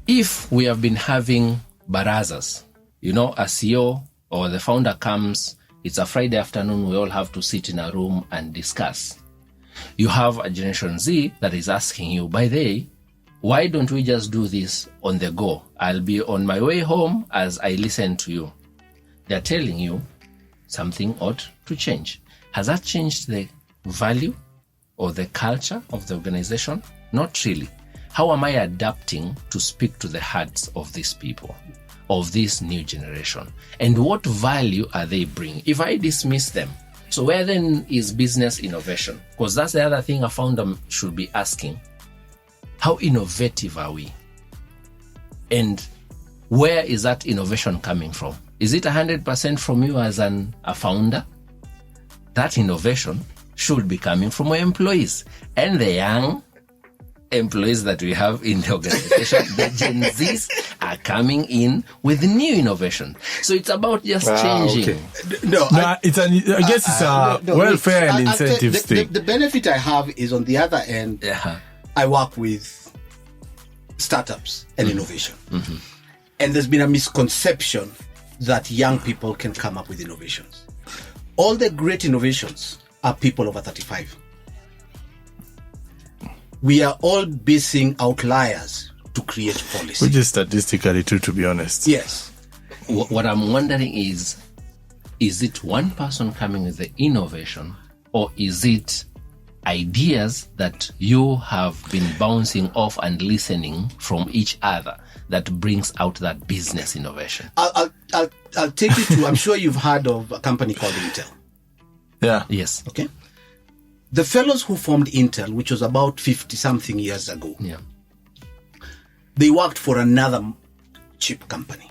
if we have been having barazas, a CEO or the founder comes, it's a Friday afternoon, we all have to sit in a room and discuss. You have a Generation Z that is asking you, by the way, why don't we just do this on the go? I'll be on my way home as I listen to you. They're telling you, something ought to change. Has that changed the value or the culture of the organization? Not really. How am I adapting to speak to the hearts of these people, of this new generation? And what value are they bringing? If I dismiss them, so where then is business innovation? Because that's the other thing a founder should be asking. How innovative are we? And where is that innovation coming from? Is it 100% from you as a founder? That innovation should be coming from our employees and the young employees that we have in the organization. The Gen Zs are coming in with new innovation. So it's about just changing. Okay. I guess it's a welfare and incentives thing. The benefit I have is on the other end. Yeah. I work with startups and innovation. Mm-hmm. And there's been a misconception that young people can come up with innovations. All the great innovations are people over 35. We are all basing outliers to create policy. Which is statistically true, to be honest. Yes. What I'm wondering is it one person coming with the innovation, or is it ideas that you have been bouncing off and listening from each other that brings out that business innovation? I'll take you to, I'm sure you've heard of a company called Intel. Yeah. Yes. Okay. The fellows who formed Intel, which was about 50 something years ago, Yeah. they worked for another chip company.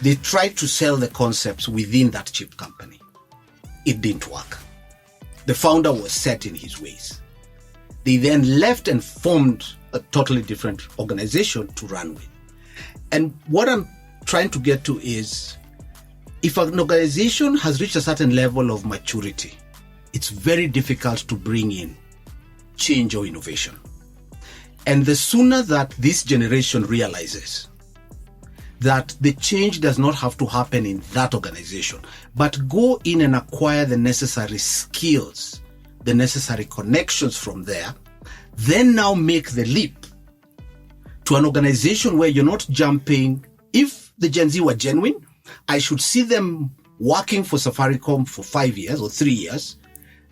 They tried to sell the concepts within that chip company. It didn't work. The founder was set in his ways. They then left and formed a totally different organization to run with. And what I'm trying to get to is, if an organization has reached a certain level of maturity, it's very difficult to bring in change or innovation. And the sooner that this generation realizes that the change does not have to happen in that organization, but go in and acquire the necessary skills, the necessary connections from there, then now make the leap to an organization where you're not jumping. If the Gen Z were genuine, I should see them working for Safaricom for 5 years or 3 years,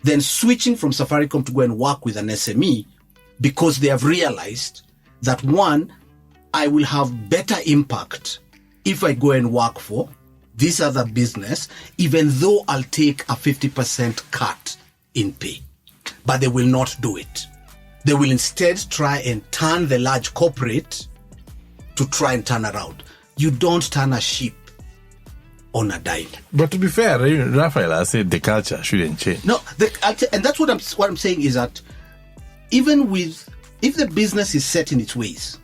then switching from Safaricom to go and work with an SME, because they have realized that, one, I will have better impact if I go and work for this other business, even though I'll take a 50% cut in pay. But they will not do it. They will instead try and turn the large corporate to try and turn around. You don't turn a ship on a dime. But to be fair, Raphael, I said the culture shouldn't change. No, and that's what I'm saying is that even with, if the business is set in its ways,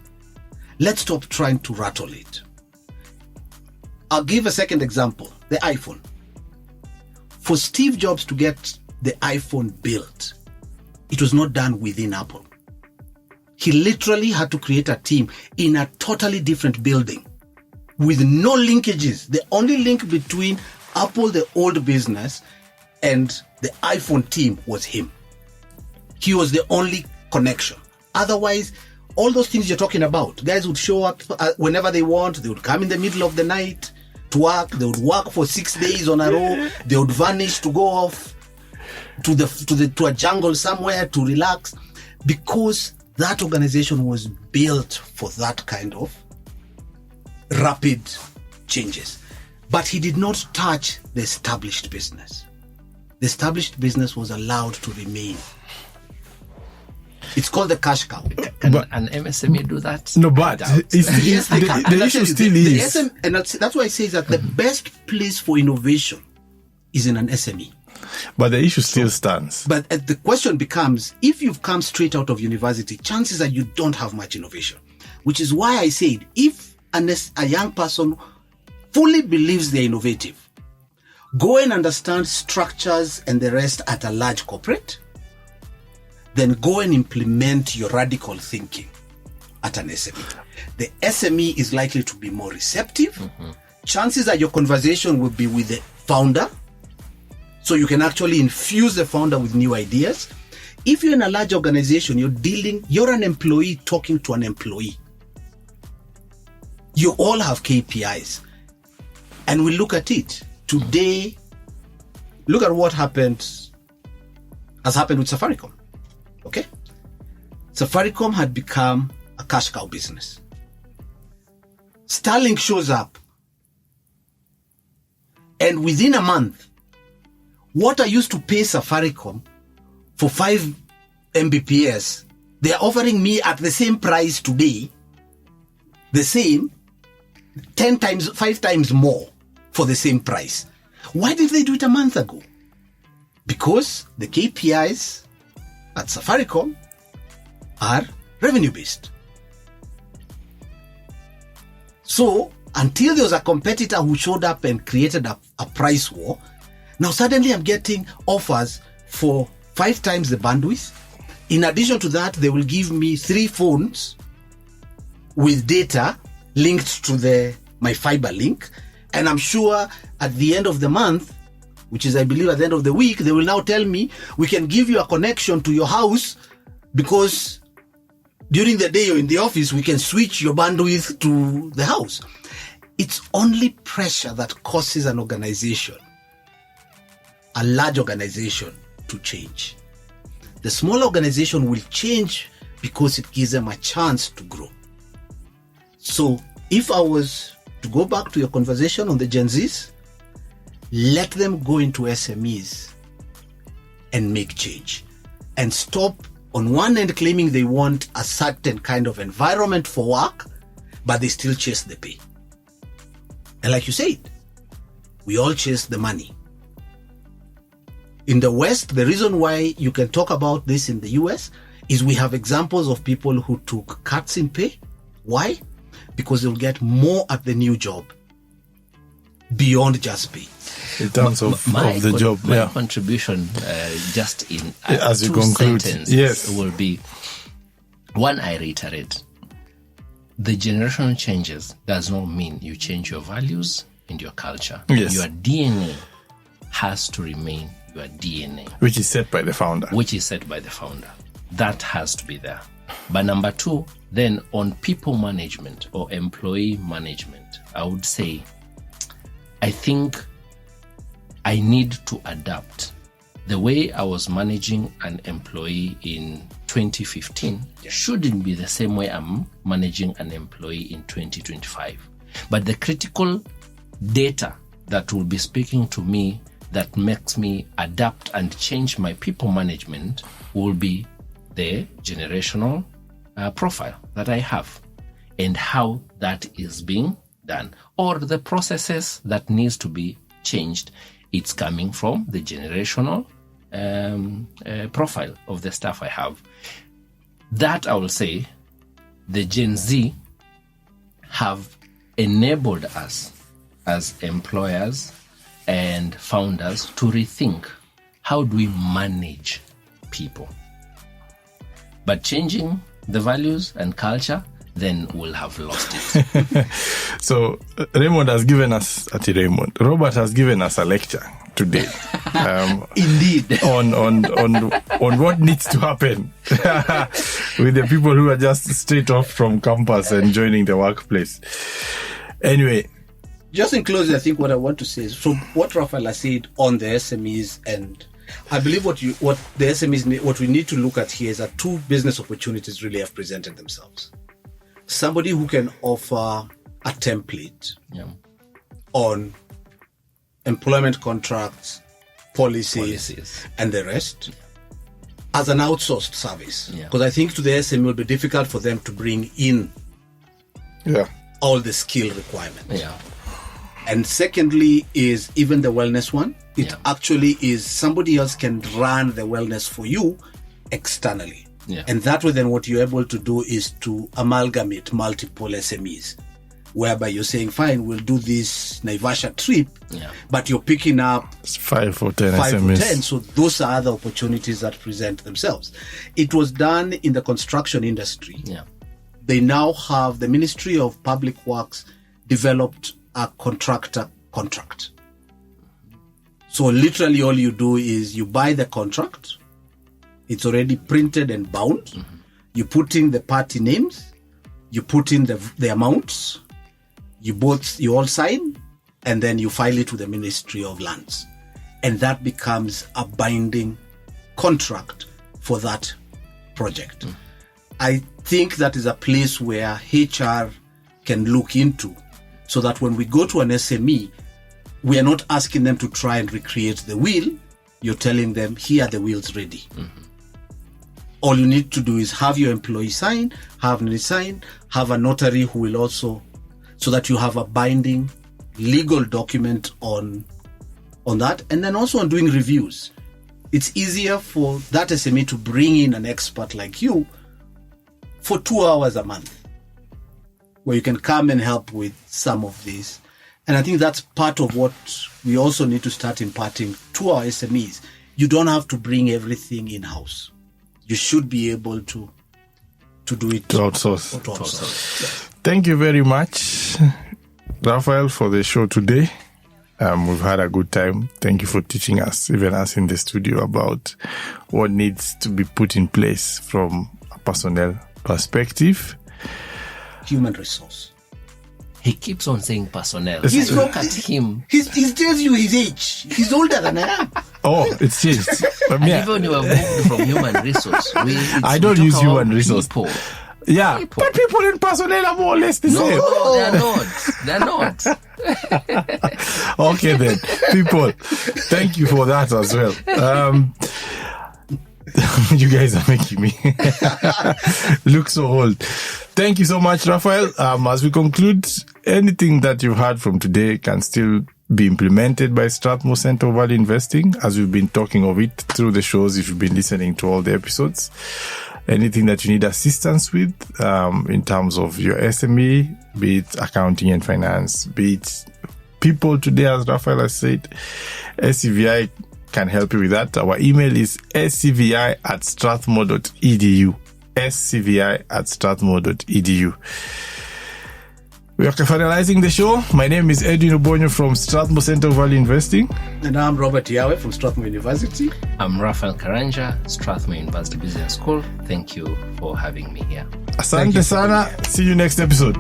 let's stop trying to rattle it. I'll give a second example, the iPhone. For Steve Jobs to get the iPhone built, it was not done within Apple. He literally had to create a team in a totally different building with no linkages. The only link between Apple, the old business, and the iPhone team was him. He was the only connection. Otherwise, all those things you're talking about, guys would show up whenever they want. They would come in the middle of the night to work. They would work for 6 days on a row. They would vanish to go off to a jungle somewhere to relax, because that organization was built for that kind of rapid changes. But he did not touch the established business. The established business was allowed to remain. It's called the cash cow. Can an MSME do that? No, but Yes, they can. the issue still is. And that's why I say that the best place for innovation is in an SME. But the issue still stands. But the question becomes, if you've come straight out of university, chances are you don't have much innovation. Which is why I said, if a young person fully believes they're innovative, go and understand structures and the rest at a large corporate, then go and implement your radical thinking at an SME. The SME is likely to be more receptive. Mm-hmm. Chances are your conversation will be with the founder, so you can actually infuse the founder with new ideas. If you're in a large organization, you're an employee talking to an employee. You all have KPIs. And we look at it. Today, look at what has happened with Safaricom. Okay? Safaricom had become a cash cow business. Starlink shows up. And within a month, what I used to pay Safaricom for 5 Mbps, they are offering me at the same price today, the same, 10 times, 5 times more for the same price. Why did they do it a month ago? Because the KPIs at Safaricom are revenue-based. So, until there was a competitor who showed up and created a price war, now suddenly I'm getting offers for 5 times the bandwidth. In addition to that, they will give me 3 phones with data linked to my fiber link. And I'm sure at the end of the month, which is I believe at the end of the week, they will now tell me, we can give you a connection to your house because during the day you're in the office, we can switch your bandwidth to the house. It's only pressure that causes an organization, a large organization, to change. The small organization will change because it gives them a chance to grow. So if I was to go back to your conversation on the Gen Zs, let them go into SMEs and make change, and stop on one end claiming they want a certain kind of environment for work, but they still chase the pay. And like you said, we all chase the money. In the West, the reason why you can talk about this in the US is we have examples of people who took cuts in pay. Why? Because they'll get more at the new job beyond just pay. In terms of the job. My contribution just in as you two conclude, sentences yes, will be, one, I reiterate, the generational changes does not mean you change your values and your culture. Yes. Your DNA has to remain your DNA. Which is set by the founder. That has to be there. But number two, then on people management or employee management, I would say, I think I need to adapt. The way I was managing an employee in 2015 shouldn't be the same way I'm managing an employee in 2025. But the critical data that will be speaking to me that makes me adapt and change my people management will be the generational profile that I have and how that is being done, or the processes that needs to be changed. It's coming from the generational profile of the staff I have. That I will say the Gen Z have enabled us as employers and founders to rethink how do we manage people. But changing the values and culture, then we'll have lost it. So Raymond has given us, Robert has given us a lecture today. Indeed. on what needs to happen with the people who are just straight off from campus and joining the workplace. Anyway. Just in closing, I think what I want to say is from what Raphael has said on the SMEs, and I believe what the SMEs need, what we need to look at here is that two business opportunities really have presented themselves. Somebody who can offer a template on employment contracts, policies, and the rest as an outsourced service. Because I think to the SME it will be difficult for them to bring in all the skill requirements. And secondly is even the wellness one. It actually is somebody else can run the wellness for you externally. And that way then what you're able to do is to amalgamate multiple SMEs, whereby you're saying, fine, we'll do this Naivasha trip, but you're picking up 5 or 10 SMEs. So those are other opportunities that present themselves. It was done in the construction industry. They now have the Ministry of Public Works developed a contractor contract. So literally all you do is you buy the contract. It's already printed and bound. You put in the party names. You put in the amounts. You all sign, and then you file it to the Ministry of Lands. And that becomes a binding contract for that project. I think that is a place where HR can look into, so that when we go to an SME, we are not asking them to try and recreate the wheel. You're telling them, here are the wheels ready. All you need to do is have your employee sign, have me sign, have a notary who will also, so that you have a binding legal document on that. And then also on doing reviews. It's easier for that SME to bring in an expert like you for 2 hours a month, where you can come and help with some of these. And I think that's part of what we also need to start imparting to our SMEs. You don't have to bring everything in-house. You should be able to do it. To outsource. Thank you very much, Raphael, for the show today. We've had a good time. Thank you for teaching us, even us in the studio, about what needs to be put in place from a personnel perspective. Human resource. He keeps on saying personnel. Look at him. He tells you his age. He's older than I am. Oh, it's changed. And even you have moved from human resource. I don't use human resource. People. Yeah, but people in personnel are more or less the same. No, they're not. Okay then, people, thank you for that as well. You guys are making me look so old. Thank you so much, Raphael. As we conclude, anything that you've heard from today can still be implemented by Strathmore Centre of Value Investing, as we've been talking of it through the shows if you've been listening to all the episodes. Anything that you need assistance with in terms of your SME, be it accounting and finance, be it people today, as Raphael has said, SCVI can help you with that. Our email is scvi@strathmore.edu. scvi@strathmore.edu. We are finalizing the show. My name is Edwin Obonyo from Strathmore Centre of Value Investing. And I'm Robert Yawe from Strathmore University. I'm Raphael Karanja, Strathmore University Business School. Thank you for having me here. Asante sana. See you next episode.